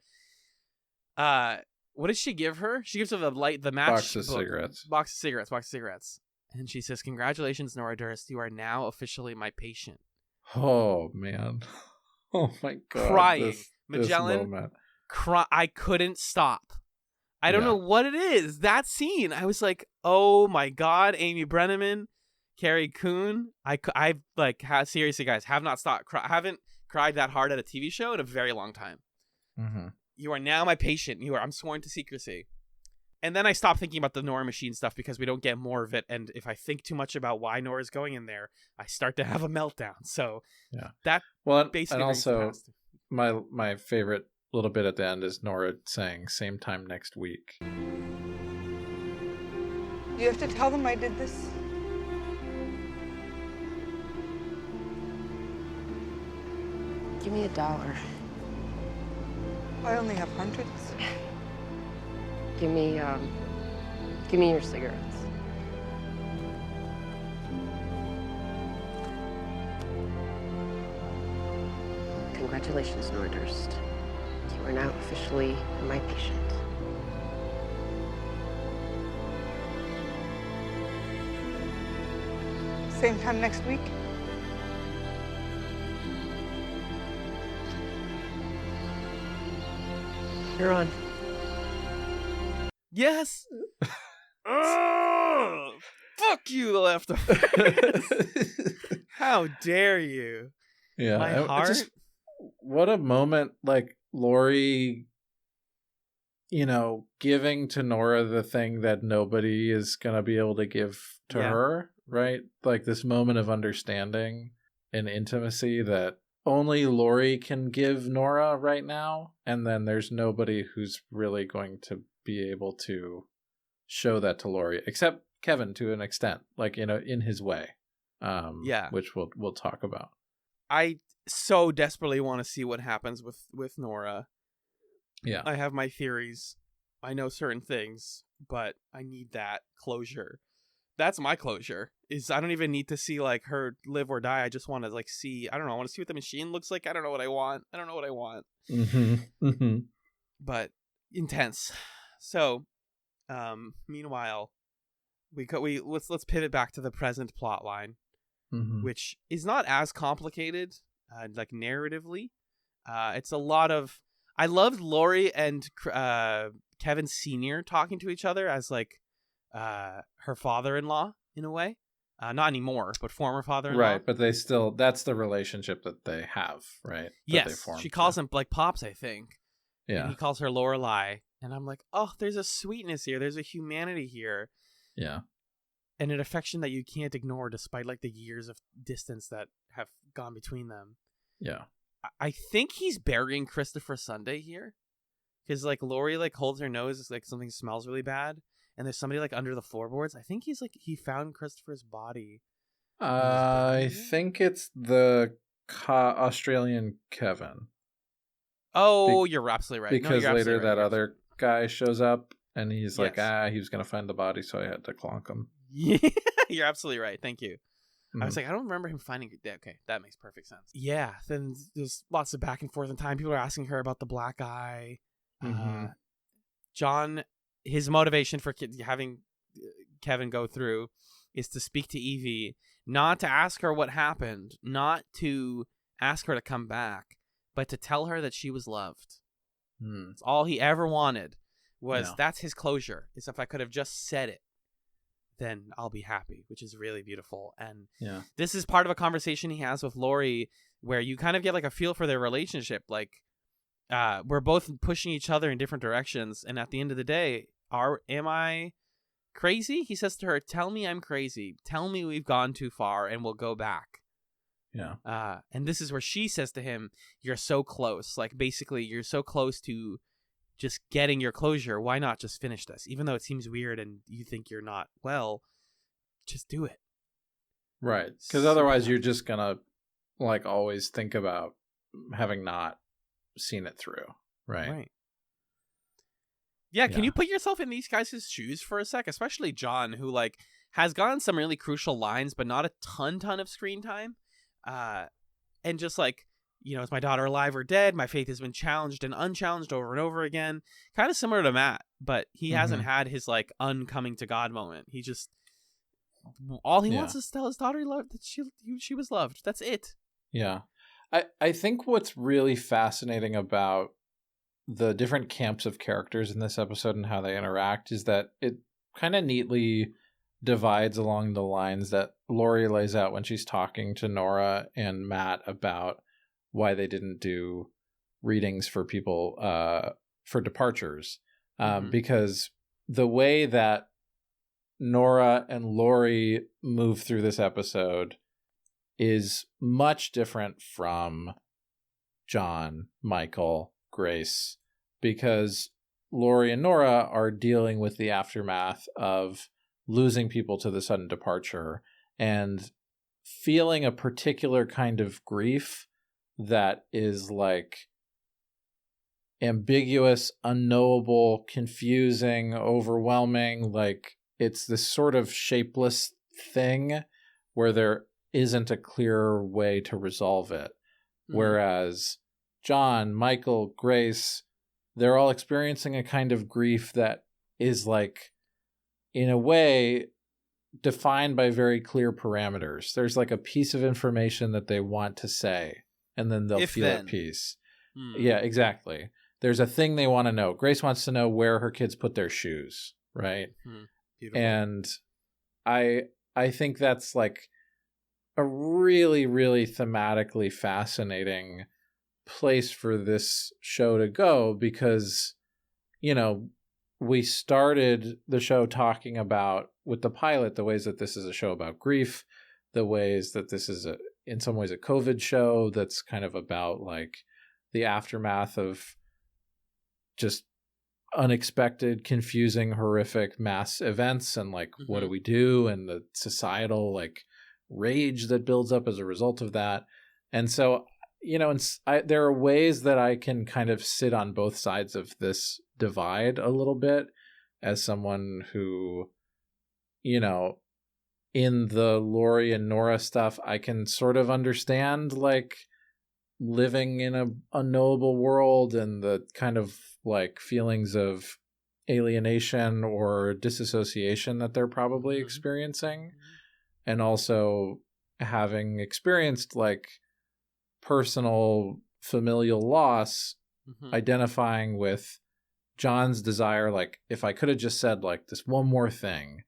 What does she give her? She gives her the match Box of cigarettes. Box of cigarettes. And she says, congratulations, Nora Durst. You are now officially my patient. Oh, man. Oh, my God. Crying. This Magellan, moment. I couldn't stop. I don't know what it is. That scene, I was like, oh, my God. Amy Brenneman, Carrie Coon. I've seriously, guys, have not stopped. Haven't cried that hard at a TV show in a very long time. Mm-hmm. You are now my patient. I'm sworn to secrecy. And then I stopped thinking about the Nora machine stuff because we don't get more of it. And if I think too much about why Nora's going in there, I start to have a meltdown. So that basically. And also, my favorite little bit at the end is Nora saying, "Same time next week." You have to tell them I did this. Give me $1. I only have hundreds. Give me your cigarettes. Congratulations, Nora Durst. You are now officially my patient. Same time next week. You're on. Yes. Oh, fuck you, the leftovers. How dare you? Yeah, my heart. What a moment! Like Laurie, giving to Nora the thing that nobody is gonna be able to give to her, right? Like this moment of understanding and intimacy that only Laurie can give Nora right now, and then there's nobody who's really going to be able to show that to Laurie, except Kevin to an extent, like in his way. Which we'll talk about. I so desperately want to see what happens with Nora. Yeah, I have my theories. I know certain things, but I need that closure That's my closure. Is I don't even need to see like her live or die. I just want to like see. I don't know. I want to see what the machine looks like. I don't know what I want. But intense. So, meanwhile, let's pivot back to the present plot line, which is not as complicated, like narratively. It's a lot of. I loved Lori and Kevin Sr. talking to each other as like her father-in-law in a way. Not anymore, but former father-in-law. Right, but they still, that's the relationship that they have, right? Yes, she calls him like Pops, I think. Yeah. And he calls her Lorelai. And I'm like, oh, there's a sweetness here. There's a humanity here. Yeah. And an affection that you can't ignore despite like the years of distance that have gone between them. Yeah. I think he's burying Christopher Sunday here. Because like Lori like holds her nose, it's like something smells really bad. And there's somebody like under the floorboards. I think he's like, he found Christopher's body. I think it's the Australian Kevin. Oh, you're absolutely right. Because you're later absolutely right. that other guy shows up and he's like, Yes. he was going to find the body, so I had to clonk him. Yeah, you're absolutely right. Thank you. I was like, I don't remember him finding it. Okay, that makes perfect sense. Yeah, then there's lots of back and forth in time. People are asking her about the black eye. John, his motivation for having Kevin go through is to speak to Evie, not to ask her what happened, not to ask her to come back, but to tell her that she was loved. That's all he ever wanted was, that's his closure, is if I could have just said it, then I'll be happy, which is really beautiful. And this is part of a conversation he has with Lori where you kind of get like a feel for their relationship. Like, we're both pushing each other in different directions. And at the end of the day, am I crazy? He says to her, tell me I'm crazy. Tell me we've gone too far and we'll go back. Yeah. And this is where she says to him, you're so close. Like, basically, you're so close to just getting your closure. Why not just finish this? Even though it seems weird and you think you're not well, just do it. Right. Because otherwise you're just going to like always think about having not seen it through. Right. Yeah, can you put yourself in these guys' shoes for a sec? Especially John, who like has gotten some really crucial lines, but not a ton of screen time. And just like, you know, is my daughter alive or dead? My faith has been challenged and unchallenged over and over again. Kind of similar to Matt, but he hasn't had his like uncoming to God moment. He just, all he wants is to tell his daughter that she was loved. That's it. Yeah. I think what's really fascinating about the different camps of characters in this episode and how they interact is that it kind of neatly divides along the lines that Lori lays out when she's talking to Nora and Matt about why they didn't do readings for people for departures. Because the way that Nora and Lori move through this episode is much different from John, Michael, Grace, because Lori and Nora are dealing with the aftermath of losing people to the sudden departure and feeling a particular kind of grief that is like ambiguous, unknowable, confusing, overwhelming. Like it's this sort of shapeless thing where there isn't a clear way to resolve it. Whereas John, Michael, Grace, they're all experiencing a kind of grief that is like, in a way, defined by very clear parameters. There's like a piece of information that they want to say, and then they'll feel at peace. Yeah, exactly. There's a thing they want to know. Grace wants to know where her kids put their shoes, right? Beautiful. And I think that's like a really, really thematically fascinating place for this show to go because, you know, we started the show talking about, with the pilot, the ways that this is a show about grief, the ways that this is in some ways a COVID show that's kind of about like the aftermath of just unexpected, confusing, horrific mass events and like what do we do, and the societal like rage that builds up as a result of that. And so, you know, there are ways that I can kind of sit on both sides of this divide a little bit as someone who, you know, in the Lori and Nora stuff, I can sort of understand like living in a unknowable world and the kind of like feelings of alienation or disassociation that they're probably experiencing. And also having experienced like personal familial loss, identifying with John's desire, like if I could have just said like this one more thing,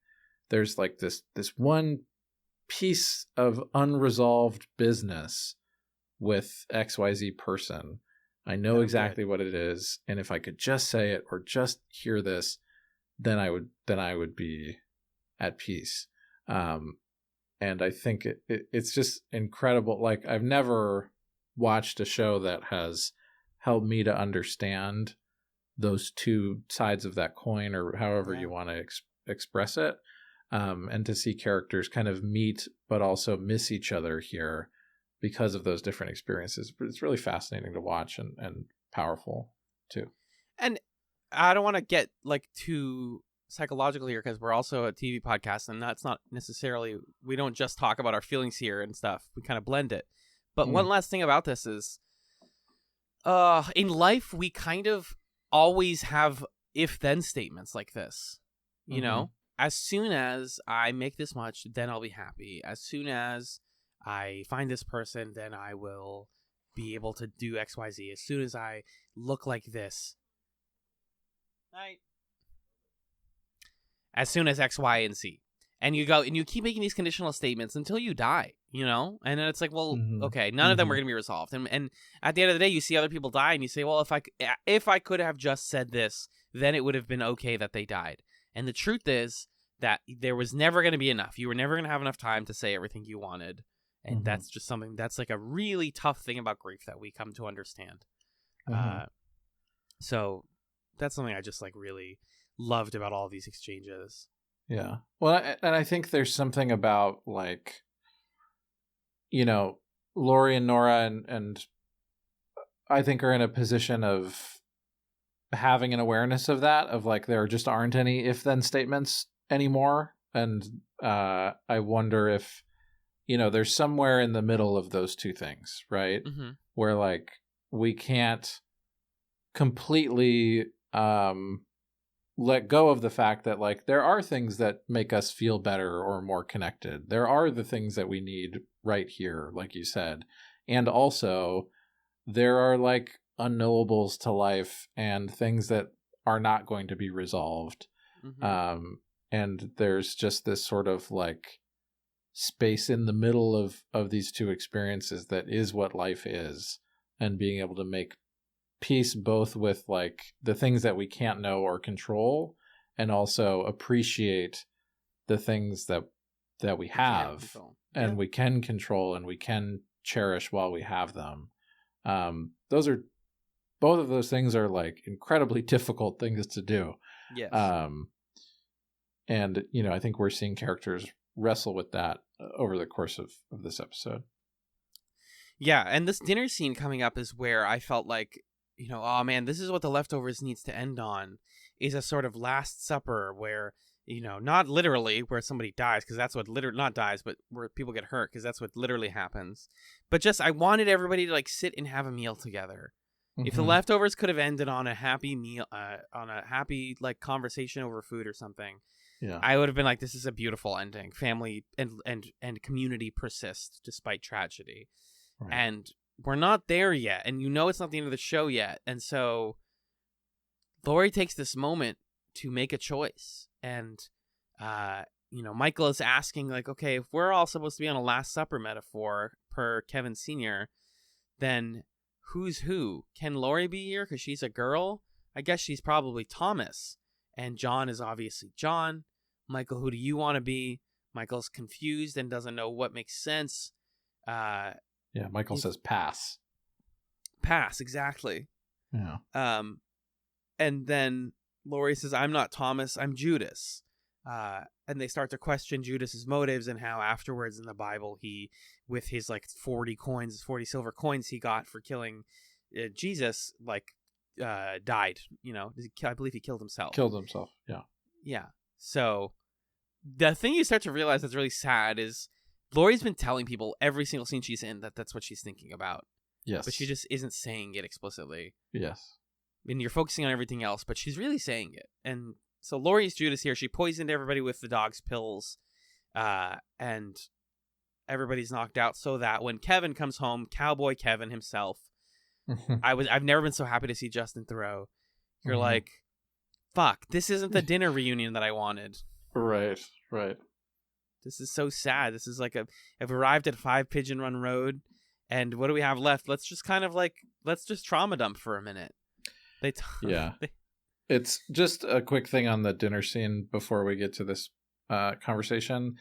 there's like this one piece of unresolved business with XYZ person. I know exactly what it is, and if I could just say it or just hear this, then I would be at peace. And I think it's just incredible. Like I've never watched a show that has helped me to understand those two sides of that coin, or however you want to express it, and to see characters kind of meet but also miss each other here because of those different experiences. But it's really fascinating to watch and powerful too. And I don't want to get like too psychological here because we're also a TV podcast, and that's not necessarily, we don't just talk about our feelings here and stuff. We kind of blend it. But one last thing about this is, in life, we kind of always have if-then statements like this. You know, as soon as I make this much, then I'll be happy. As soon as I find this person, then I will be able to do XYZ. As soon as I look like this. As soon as X, Y, and Z. And you go and you keep making these conditional statements until you die, you know? And then it's like, well, okay, none of them are going to be resolved. And at the end of the day, you see other people die and you say, well, if I could have just said this, then it would have been okay that they died. And the truth is that there was never going to be enough. You were never going to have enough time to say everything you wanted. And that's just something that's like a really tough thing about grief that we come to understand. So that's something I just like really loved about all of these exchanges. Yeah. Well, and I think there's something about like, you know, Lori and Nora and I think are in a position of having an awareness of that, of like there just aren't any if-then statements anymore. And I wonder if, you know, there's somewhere in the middle of those two things, right? Where like we can't completely let go of the fact that like there are things that make us feel better or more connected. There are the things that we need right here, like you said. And also there are like unknowables to life and things that are not going to be resolved. And there's just this sort of like space in the middle of these two experiences that is what life is, and being able to make peace both with like the things that we can't know or control, and also appreciate the things that we have and we can control and we can cherish while we have them. Both of those things are like incredibly difficult things to do. Yes. And you know, I think we're seeing characters wrestle with that over the course of this episode. Yeah, and this dinner scene coming up is where I felt like, you know, oh man, this is what The Leftovers needs to end on, is a sort of Last Supper where, you know, not literally where somebody dies, because that's what not dies, but where people get hurt, because that's what literally happens. But just, I wanted everybody to like sit and have a meal together. If The Leftovers could have ended on a happy meal, on a happy like conversation over food or something, I would have been like, this is a beautiful ending. Family and community persist despite tragedy. Right. And we're not there yet, and you know it's not the end of the show yet. And so Lori takes this moment to make a choice. And, you know, Michael is asking, like, okay, if we're all supposed to be on a Last Supper metaphor per Kevin Sr., then who's who? Can Lori be here because she's a girl? I guess she's probably Thomas. And John is obviously John. Michael, who do you want to be? Michael's confused and doesn't know what makes sense. Yeah, Michael says pass. Pass, exactly. Yeah. And then Lori says, I'm not Thomas, I'm Judas. And they start to question Judas's motives and how afterwards in the Bible he, with his like 40 silver coins he got for killing Jesus, like died. You know, I believe he killed himself. Yeah. Yeah. So the thing you start to realize that's really sad is Laurie's been telling people every single scene she's in that's what she's thinking about. Yes. But she just isn't saying it explicitly. Yes. And you're focusing on everything else, but she's really saying it. And so Laurie's Judas here. She poisoned everybody with the dog's pills. And everybody's knocked out so that when Kevin comes home, Cowboy Kevin himself, I've never been so happy to see Justin Theroux. You're like, fuck, this isn't the dinner reunion that I wanted. Right. This is so sad. This is like I've arrived at 5 Pigeon Run Road, and what do we have left? Let's just trauma dump for a minute. It's just a quick thing on the dinner scene before we get to this conversation.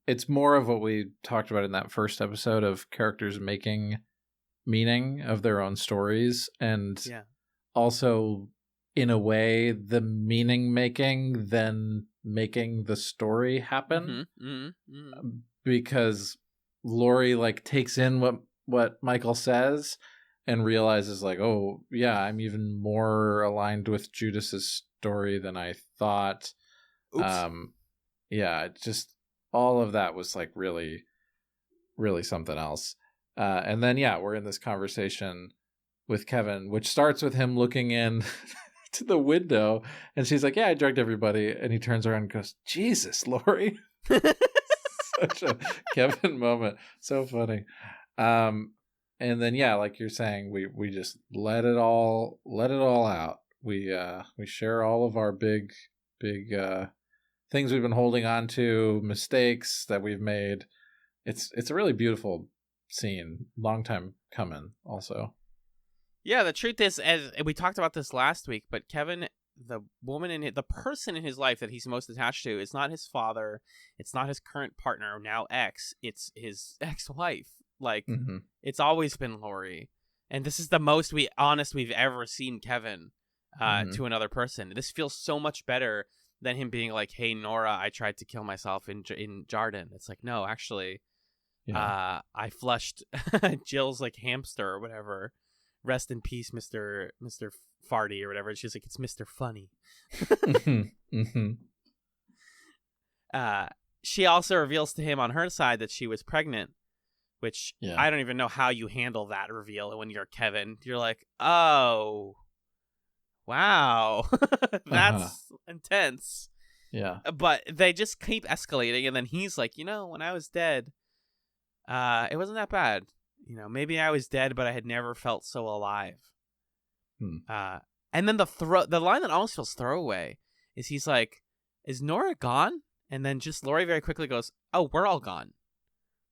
It's more of what we talked about in that first episode of characters making meaning of their own stories, and also in a way the meaning making then making the story happen. Because Laurie like takes in what Michael says and realizes like, oh yeah, I'm even more aligned with Judas's story than I thought. Just all of that was like really, really something else. And then we're in this conversation with Kevin, which starts with him looking in to the window, and she's like, yeah, I drugged everybody, and he turns around and goes, Jesus, Laurie. Such a Kevin moment. So funny. And then like you're saying, we just let it all out. We share all of our big things we've been holding on to, mistakes that we've made. It's a really beautiful scene. Long time coming also. Yeah, the truth is, as we talked about this last week, but Kevin, the person in his life that he's most attached to is not his father. It's not his current partner, now ex. It's his ex-wife. Like, it's always been Laurie. And this is the most honest we've ever seen Kevin to another person. This feels so much better than him being like, hey, Nora, I tried to kill myself in Jarden. It's like, no, actually, I flushed Jill's like hamster or whatever. Rest in peace, Mr. Farty or whatever. And she's like, it's Mr. Funny. She also reveals to him on her side that she was pregnant, which I don't even know how you handle that reveal when you're Kevin. You're like, oh, wow, that's intense. Yeah. But they just keep escalating. And then he's like, when I was dead, it wasn't that bad. Maybe I was dead, but I had never felt so alive. And then the line that almost feels throwaway is he's like, is Nora gone? And then just Laurie very quickly goes, oh, we're all gone.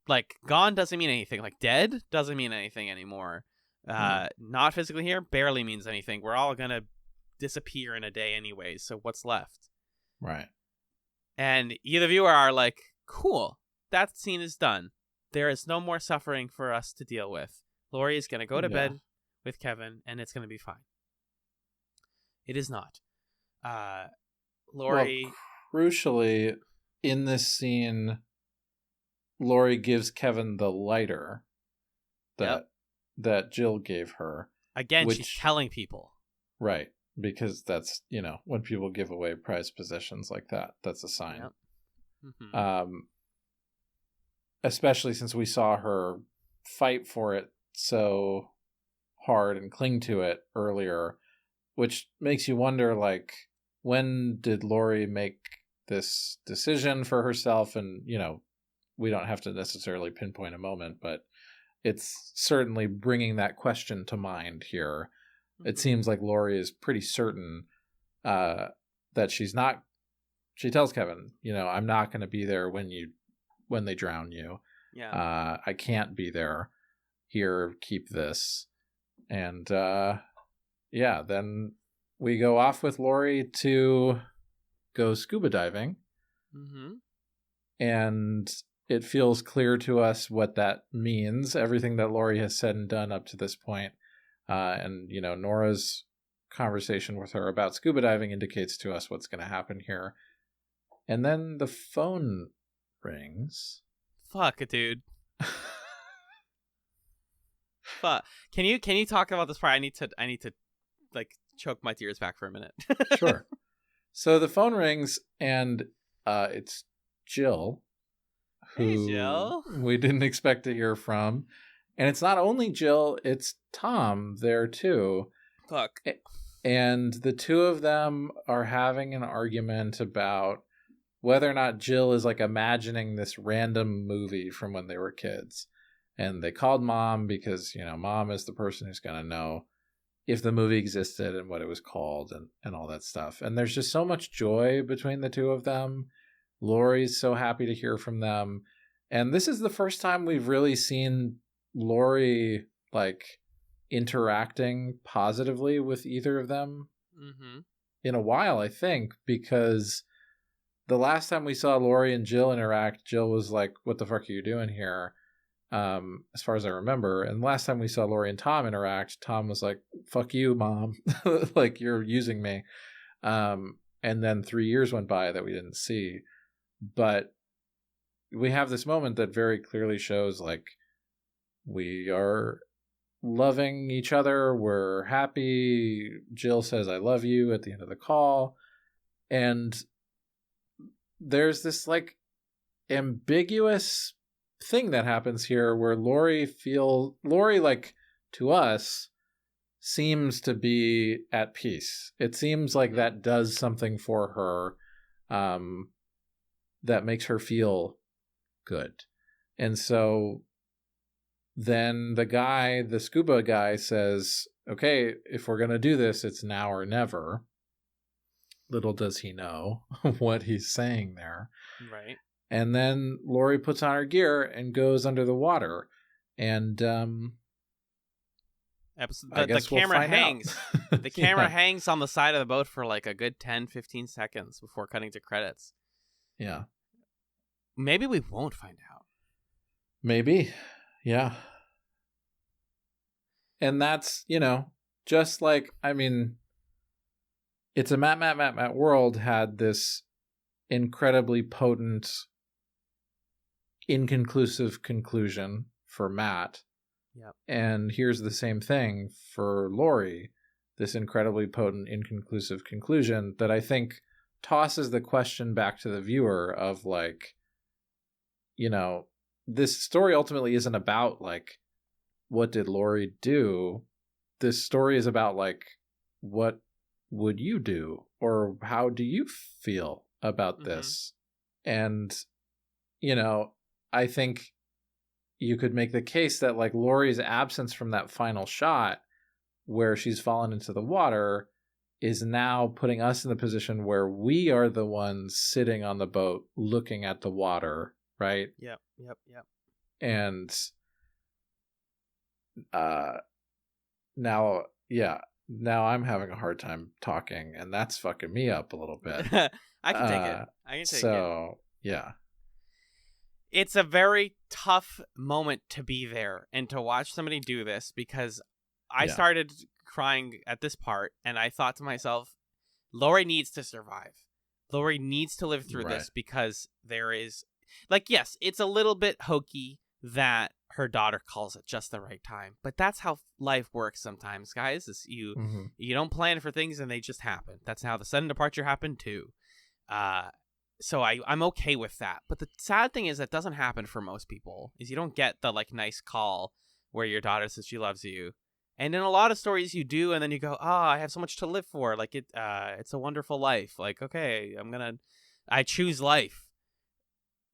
Like, gone doesn't mean anything. Like, dead doesn't mean anything anymore. Not physically here barely means anything. We're all going to disappear in a day anyways. So what's left? Right. And either of you are like, cool, that scene is done. There is no more suffering for us to deal with. Laurie is going to go to bed with Kevin, and it's going to be fine. It is not. Laurie... Well, crucially, in this scene, Laurie gives Kevin the lighter that Jill gave her. Again, she's telling people. Right. Because that's, when people give away prized possessions like that, that's a sign. Yep. Especially since we saw her fight for it so hard and cling to it earlier, which makes you wonder, like, when did Laurie make this decision for herself? And, we don't have to necessarily pinpoint a moment, but it's certainly bringing that question to mind here. It seems like Laurie is pretty certain that she's not. She tells Kevin, I'm not going to be there when they drown you. Yeah. I can't be there. Here, keep this. And then we go off with Laurie to go scuba diving. And it feels clear to us what that means, everything that Laurie has said and done up to this point. And Nora's conversation with her about scuba diving indicates to us what's going to happen here. And then the phone rings. Fuck, dude. Fuck. Can you talk about this part? I need to like choke my tears back for a minute. Sure. So the phone rings, and it's Jill, who Hey, Jill. we didn't expect to hear from. And it's not only Jill, it's Tom there too. Look. And the two of them are having an argument about whether or not Jill is like imagining this random movie from when they were kids. And they called Mom because, Mom is the person who's going to know if the movie existed and what it was called and all that stuff. And there's just so much joy between the two of them. Laurie's so happy to hear from them. And this is the first time we've really seen Laurie like interacting positively with either of them in a while, I think, because the last time we saw Laurie and Jill interact, Jill was like, "What the fuck are you doing here?" As far as I remember. And last time we saw Laurie and Tom interact, Tom was like, "Fuck you, Mom." Like, you're using me. And then 3 years went by that we didn't see. But we have this moment that very clearly shows like we are loving each other. We're happy. Jill says, "I love you" at the end of the call. And there's this like ambiguous thing that happens here where Laurie, like, to us, seems to be at peace. It seems like that does something for her that makes her feel good. And so then the scuba guy says, "Okay, if we're going to do this, it's now or never." Little does he know what he's saying there. Right. And then Laurie puts on her gear and goes under the water. And the camera hangs. The camera hangs on the side of the boat for like a good 10-15 seconds before cutting to credits. Yeah. Maybe we won't find out. Maybe. Yeah. And that's, just like, I mean, It's a Matt World had this incredibly potent, inconclusive conclusion for Matt. Yep. And here's the same thing for Laurie, this incredibly potent, inconclusive conclusion that I think tosses the question back to the viewer of like, this story ultimately isn't about like, what did Laurie do? This story is about like, what would you do? Or how do you feel about this? And, I think you could make the case that like Laurie's absence from that final shot where she's fallen into the water is now putting us in the position where we are the ones sitting on the boat looking at the water, right? Yep. And now I'm having a hard time talking, and that's fucking me up a little bit. I can take it. I can take it. So, yeah. It's a very tough moment to be there and to watch somebody do this, because I started crying at this part, and I thought to myself, Laurie needs to survive. Laurie needs to live through this, because there is, like, yes, it's a little bit hokey that her daughter calls at just the right time, but that's how life works sometimes, guys. Is you don't plan for things and they just happen. That's how the sudden departure happened too. So I'm okay with that. But the sad thing is that doesn't happen for most people. Is you don't get the like nice call where your daughter says she loves you. And in a lot of stories you do, and then you go, I have so much to live for. Like it's a wonderful life. Like, okay, I choose life.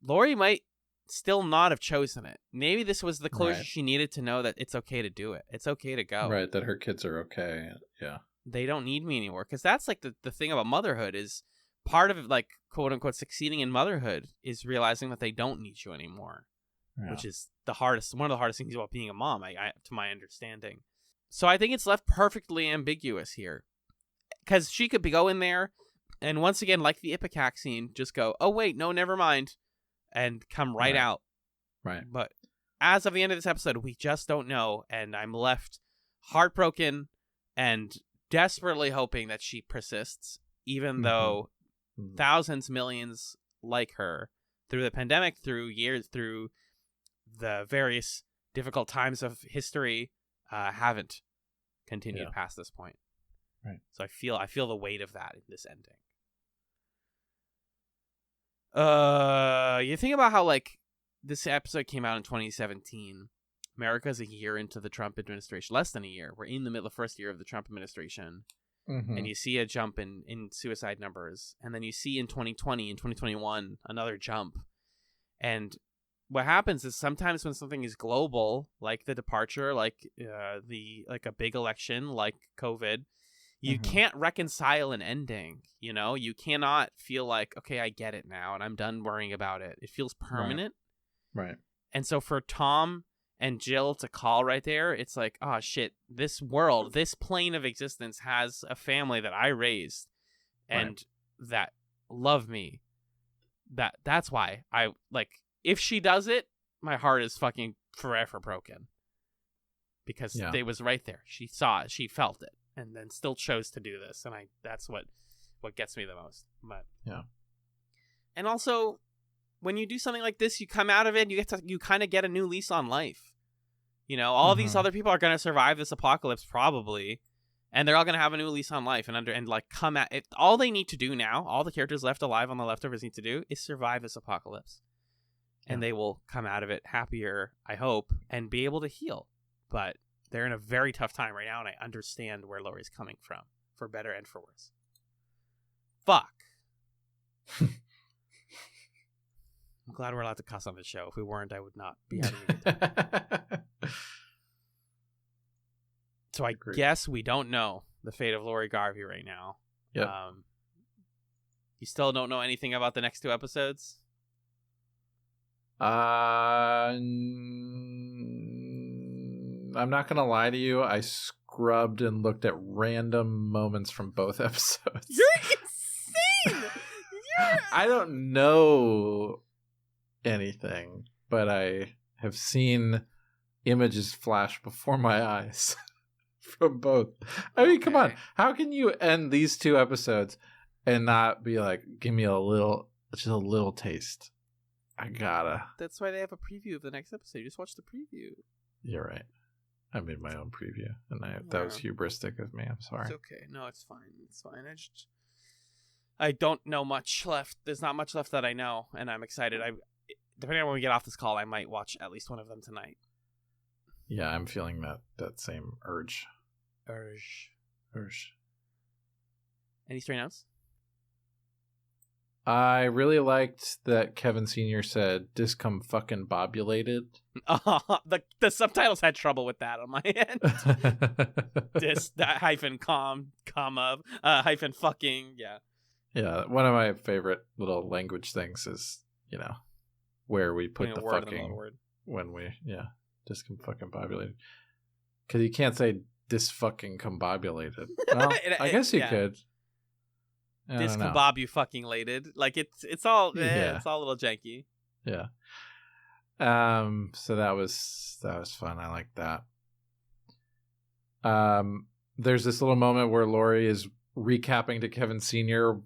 Laurie might still not have chosen it. Maybe this was the closure she needed to know that it's okay to do it. It's okay to go. Right, that her kids are okay. Yeah. They don't need me anymore. Because that's like the thing about motherhood is part of it, like, quote unquote, succeeding in motherhood is realizing that they don't need you anymore. Yeah. Which is one of the hardest things about being a mom, to my understanding. So I think it's left perfectly ambiguous here. Because she could go in there and once again, like the Ipecac scene, just go, oh wait, no, never mind. And come right out. Right. But as of the end of this episode, we just don't know. And I'm left heartbroken and desperately hoping that she persists, even though thousands, millions like her through the pandemic, through years, through the various difficult times of history, haven't continued past this point. Right. So I feel the weight of that in this ending. You think about how like this episode came out in 2017. America's a year into the Trump administration, less than a year. We're in the middle of the first year of the Trump administration. Mm-hmm. And you see a jump in suicide numbers. And then you see in 2020 and 2021 another jump. And what happens is sometimes when something is global, like the departure, like a big election, like COVID, you can't reconcile an ending. You know, you cannot feel like, okay, I get it now and I'm done worrying about it. It feels permanent. Right. And so for Tom and Jill to call right there, it's like, oh shit, this world, this plane of existence has a family that I raised and that love me. That's why I like, if she does it, my heart is fucking forever broken. Because it was right there. She saw it, she felt it, and then still chose to do this. And that's what gets me the most. But yeah. And also, when you do something like this, you come out of it, you kind of get a new lease on life. You know, all these other people are going to survive this apocalypse probably, and they're all going to have a new lease on life and like come at it. All they need to do now, all the characters left alive on the leftovers need to do is survive this apocalypse. And they will come out of it happier, I hope, and be able to heal. But they're in a very tough time right now, and I understand where Laurie's coming from, for better and for worse. Fuck. I'm glad we're allowed to cuss on this show. If we weren't, I would not be having a good time. So I guess we don't know the fate of Laurie Garvey right now. Yep. You still don't know anything about the next two episodes? I'm not gonna lie to you. I scrubbed and looked at random moments from both episodes. You're insane! I don't know anything, but I have seen images flash before my eyes from both. I mean, come on. How can you end these two episodes and not be like, give me just a little taste? I gotta. That's why they have a preview of the next episode. You just watch the preview. You're right. I made my own preview, and that was hubristic of me. I'm sorry. It's okay. No, it's fine. It's fine. I don't know much left. There's not much left that I know, and I'm excited. Depending on when we get off this call, I might watch at least one of them tonight. Yeah, I'm feeling that same urge. Any stray notes? I really liked that Kevin Sr. said discomfucking-bobulated. The subtitles had trouble with that on my end. Hyphen hyphen fucking, yeah. Yeah, one of my favorite little language things is, where we put the fucking when we, discomfucking-bobulated. Because you can't say disfucking-combobulated. Well, I guess you could. Discombob you fucking lated. Like it's all it's all a little janky. Yeah. So that was fun. I like that. There's this little moment where Laurie is recapping to Kevin Sr.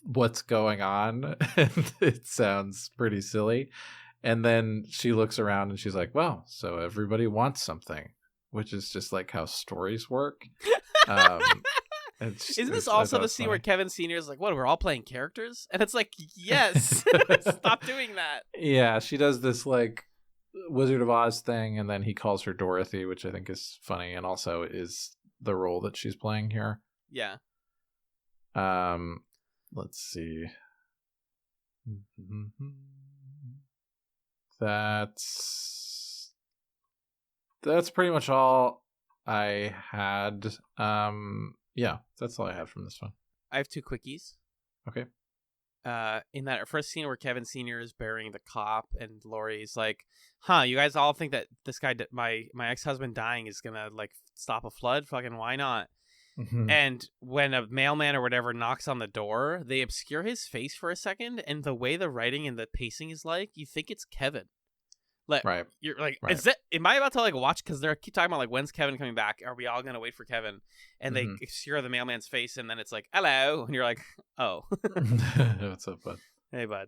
what's going on, and it sounds pretty silly. And then she looks around and she's like, well, so everybody wants something, which is just like how stories work. Isn't this also the scene where Kevin Sr. is like, what, we're all playing characters? And it's like, yes, stop doing that. Yeah, she does this like Wizard of Oz thing, and then he calls her Dorothy, which I think is funny, and also is the role that she's playing here. Yeah. Let's see. That's pretty much all I had. Yeah, that's all I had from this one. I have two quickies. Okay. In that first scene where Kevin Sr. is burying the cop and Laurie's like, you guys all think that this guy, my ex-husband dying is gonna like stop a flood? Fucking why not? Mm-hmm. And when a mailman or whatever knocks on the door, they obscure his face for a second, and the way the writing and the pacing is like, you think it's Kevin. Like, right. You're like, right. Am I about to like watch? Because they keep talking about like, when's Kevin coming back? Are we all gonna wait for Kevin? And they obscure the mailman's face, and then it's like, hello, and you're like, oh, what's up, bud? Hey, bud.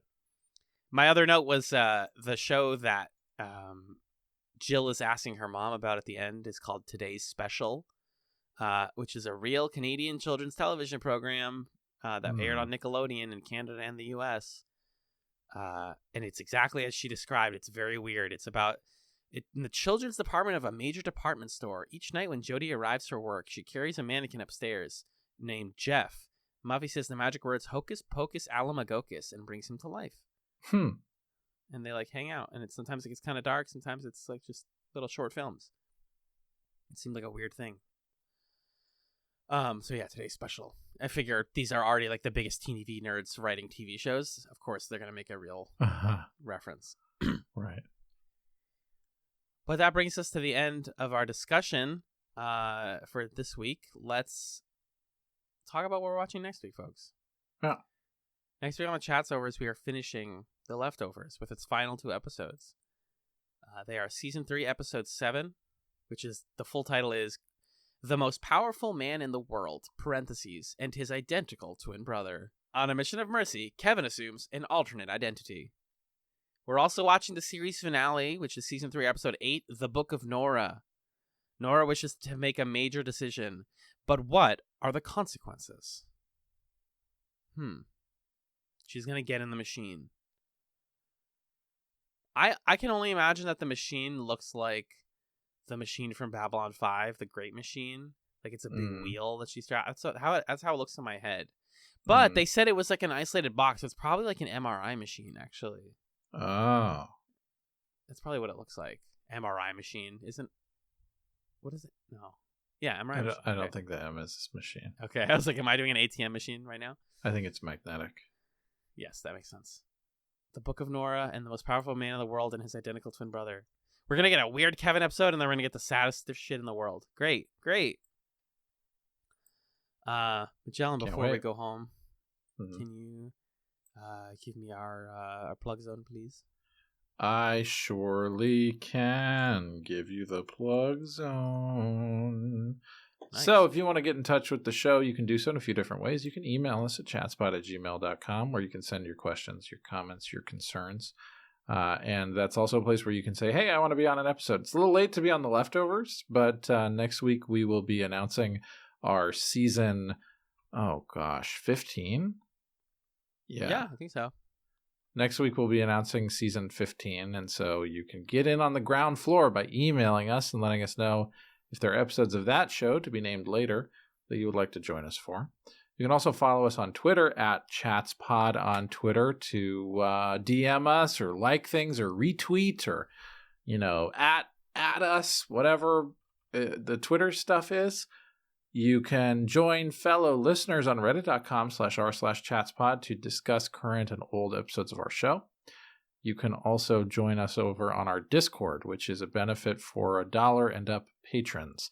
My other note was the show that Jill is asking her mom about at the end is called Today's Special, which is a real Canadian children's television program that aired on Nickelodeon in Canada and the U.S. And it's exactly as she described. It's very weird. It's about in the children's department of a major department store. Each night when Jody arrives for work, she carries a mannequin upstairs named Jeff. Muffy says the magic words "Hocus Pocus Alamagocus" and brings him to life. And they like hang out, and sometimes it gets kind of dark. Sometimes it's like just little short films. It seemed like a weird thing. So yeah, today's special. I figure these are already like the biggest TV nerds writing TV shows. Of course, they're gonna make a real reference. Right. But that brings us to the end of our discussion for this week. Let's talk about what we're watching next week, folks. Yeah. Next week on the Chatzovers, we are finishing The Leftovers with its final 2 episodes. They are Season 3, Episode 7, which is, the full title is The Most Powerful Man in the World, parentheses, and his identical twin brother. On a mission of mercy, Kevin assumes an alternate identity. We're also watching the series finale, which is Season 3, Episode 8, The Book of Nora. Nora wishes to make a major decision, but what are the consequences? She's going to get in the machine. I can only imagine that the machine looks like the machine from Babylon 5, the Great Machine. Like it's a big wheel that she's strapped. That's how it looks in my head. But they said it was like an isolated box. So it's probably like an MRI machine, actually. Oh. That's probably what it looks like. MRI machine. What is it? No. Yeah, MRI machine. I don't think the M is this machine. Okay, I was like, am I doing an ATM machine right now? I think it's magnetic. Yes, that makes sense. The Book of Nora and the Most Powerful Man in the World and his identical twin brother. We're going to get a weird Kevin episode, and then we're going to get the saddest shit in the world. Great. Magellan, before we go home, can you give me our plug zone, please? I surely can give you the plug zone. Nice. So if you want to get in touch with the show, you can do so in a few different ways. You can email us at chatspot@gmail.com, where you can send your questions, your comments, your concerns. And that's also a place where you can say, hey, I want to be on an episode. It's a little late to be on The Leftovers, but next week we will be announcing our season, 15? Yeah, I think so. Next week we'll be announcing season 15, and so you can get in on the ground floor by emailing us and letting us know if there are episodes of that show to be named later that you would like to join us for. You can also follow us on Twitter at ChatsPod on Twitter to DM us or like things or retweet or, at us, whatever the Twitter stuff is. You can join fellow listeners on reddit.com/r/chatspod to discuss current and old episodes of our show. You can also join us over on our Discord, which is a benefit for $1 and up patrons.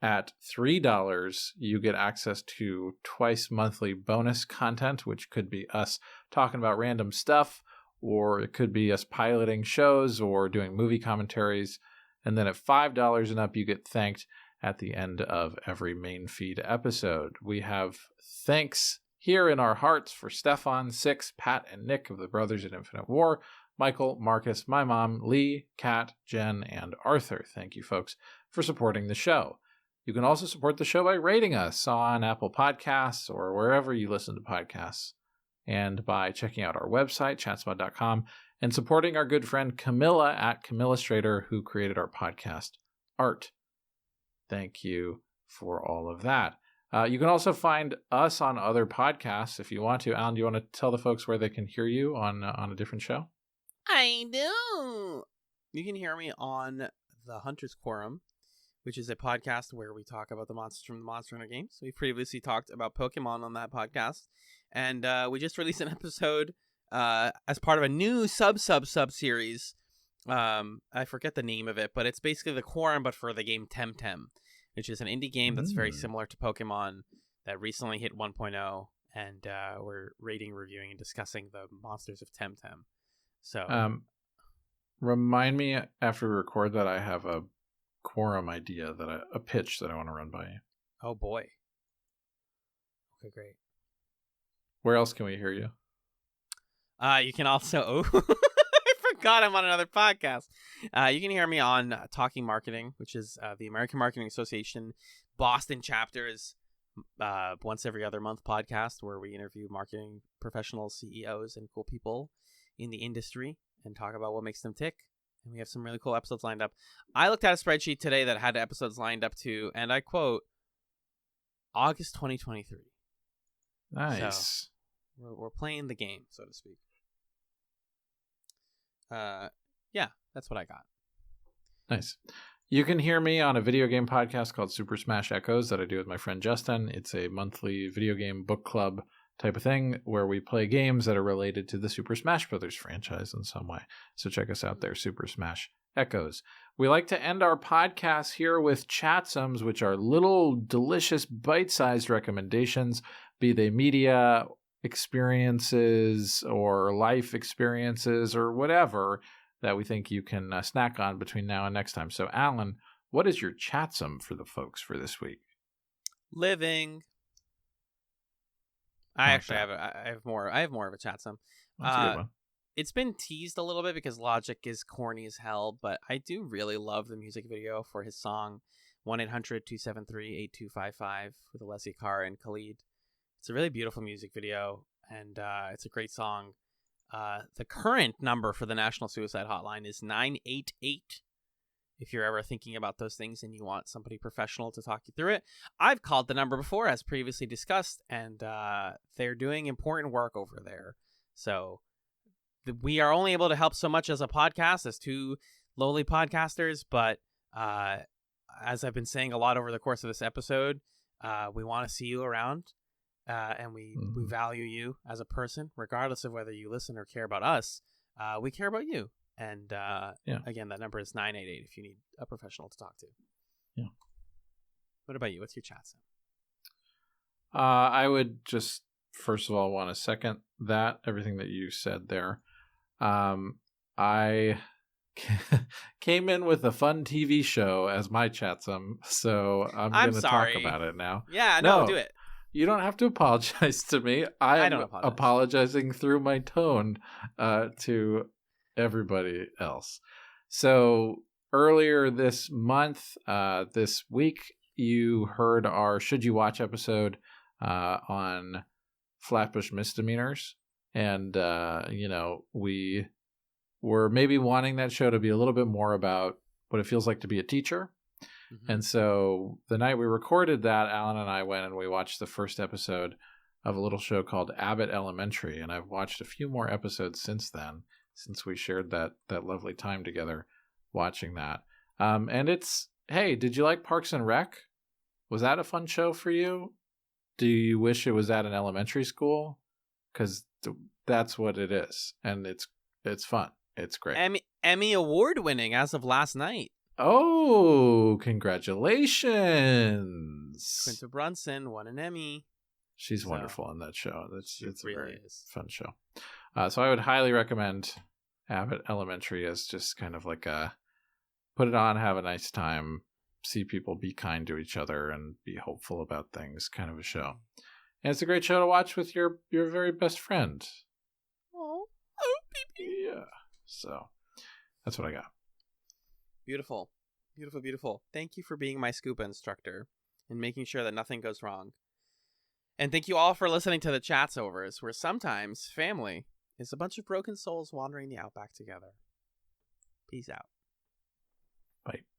At $3, you get access to twice monthly bonus content, which could be us talking about random stuff, or it could be us piloting shows or doing movie commentaries. And then at $5 and up, you get thanked at the end of every main feed episode. We have thanks here in our hearts for Stefan, Six, Pat, and Nick of the Brothers in Infinite War, Michael, Marcus, my mom, Lee, Kat, Jen, and Arthur. Thank you, folks, for supporting the show. You can also support the show by rating us on Apple Podcasts or wherever you listen to podcasts, and by checking out our website, chatspot.com, and supporting our good friend Camilla at Camillastrator, who created our podcast art. Thank you for all of that. You can also find us on other podcasts if you want to. Alan, do you want to tell the folks where they can hear you on a different show? I do. You can hear me on The Hunter's Quorum, which is a podcast where we talk about the monsters from the Monster Hunter games. We previously talked about Pokemon on that podcast, and we just released an episode as part of a new sub-series. I forget the name of it, but it's basically the Quorum, but for the game Temtem, which is an indie game that's very similar to Pokemon that recently hit 1.0, and we're rating, reviewing, and discussing the monsters of Temtem. So, remind me after we record that I have a Quorum idea, a pitch that I want to run by you. Oh boy. Okay, great. Where else can we hear you? You can also... I forgot I'm on another podcast. You can hear me on Talking Marketing, which is the American Marketing Association Boston chapter's once every other month podcast where we interview marketing professionals, CEOs, and cool people in the industry and talk about what makes them tick. And we have some really cool episodes lined up. I looked at a spreadsheet today that had episodes lined up to, and I quote, August 2023. Nice. So we're playing the game, so to speak. Yeah, that's what I got. Nice. You can hear me on a video game podcast called Super Smash Echoes that I do with my friend Justin. It's a monthly video game book club type of thing where we play games that are related to the Super Smash Brothers franchise in some way. So check us out there, Super Smash Echoes. We like to end our podcast here with Chatsums, which are little delicious bite-sized recommendations, be they media experiences or life experiences or whatever that we think you can snack on between now and next time. So, Alan, what is your chatsum for the folks for this week? Living. I have more of a chatsum. That's a good one. It's been teased a little bit because Logic is corny as hell, but I do really love the music video for his song 1-800-273-8255 with Alessia Cara and Khalid. It's a really beautiful music video, and it's a great song. The current number for the National Suicide Hotline is 988. If you're ever thinking about those things and you want somebody professional to talk you through it. I've called the number before, as previously discussed, and they're doing important work over there. So we are only able to help so much as a podcast, as two lowly podcasters, but as I've been saying a lot over the course of this episode, we want to see you around. And we value you as a person, regardless of whether you listen or care about us. We care about you. And again, that number is 988 if you need a professional to talk to. Yeah. What about you? What's your chat, Sam? I would just, first of all, want to second everything that you said there. I came in with a fun TV show as my chatsum, so I'm going to talk about it now. Yeah, no, do it. You don't have to apologize to me. I don't apologize. Apologizing through my tone to everybody else. So earlier this month, this week, you heard our Should You Watch episode on Flatbush misdemeanors. And, we were maybe wanting that show to be a little bit more about what it feels like to be a teacher. Mm-hmm. And so the night we recorded that, Alan and I went and we watched the first episode of a little show called Abbott Elementary. And I've watched a few more episodes since then, since we shared that lovely time together watching that. And it's, hey, did you like Parks and Rec? Was that a fun show for you? Do you wish it was at an elementary school? Because that's what it is. And it's fun. It's great. Emmy award winning as of last night. Oh, congratulations. Quinta Brunson won an Emmy. She's wonderful on that show. It's really a very fun show. So I would highly recommend Abbott Elementary as just kind of like a put it on, have a nice time, see people be kind to each other and be hopeful about things kind of a show. And it's a great show to watch with your very best friend. Oh, yeah. So that's what I got. Beautiful. Beautiful, beautiful. Thank you for being my scuba instructor and making sure that nothing goes wrong. And thank you all for listening to the Chatzovers, where sometimes family is a bunch of broken souls wandering the outback together. Peace out. Bye.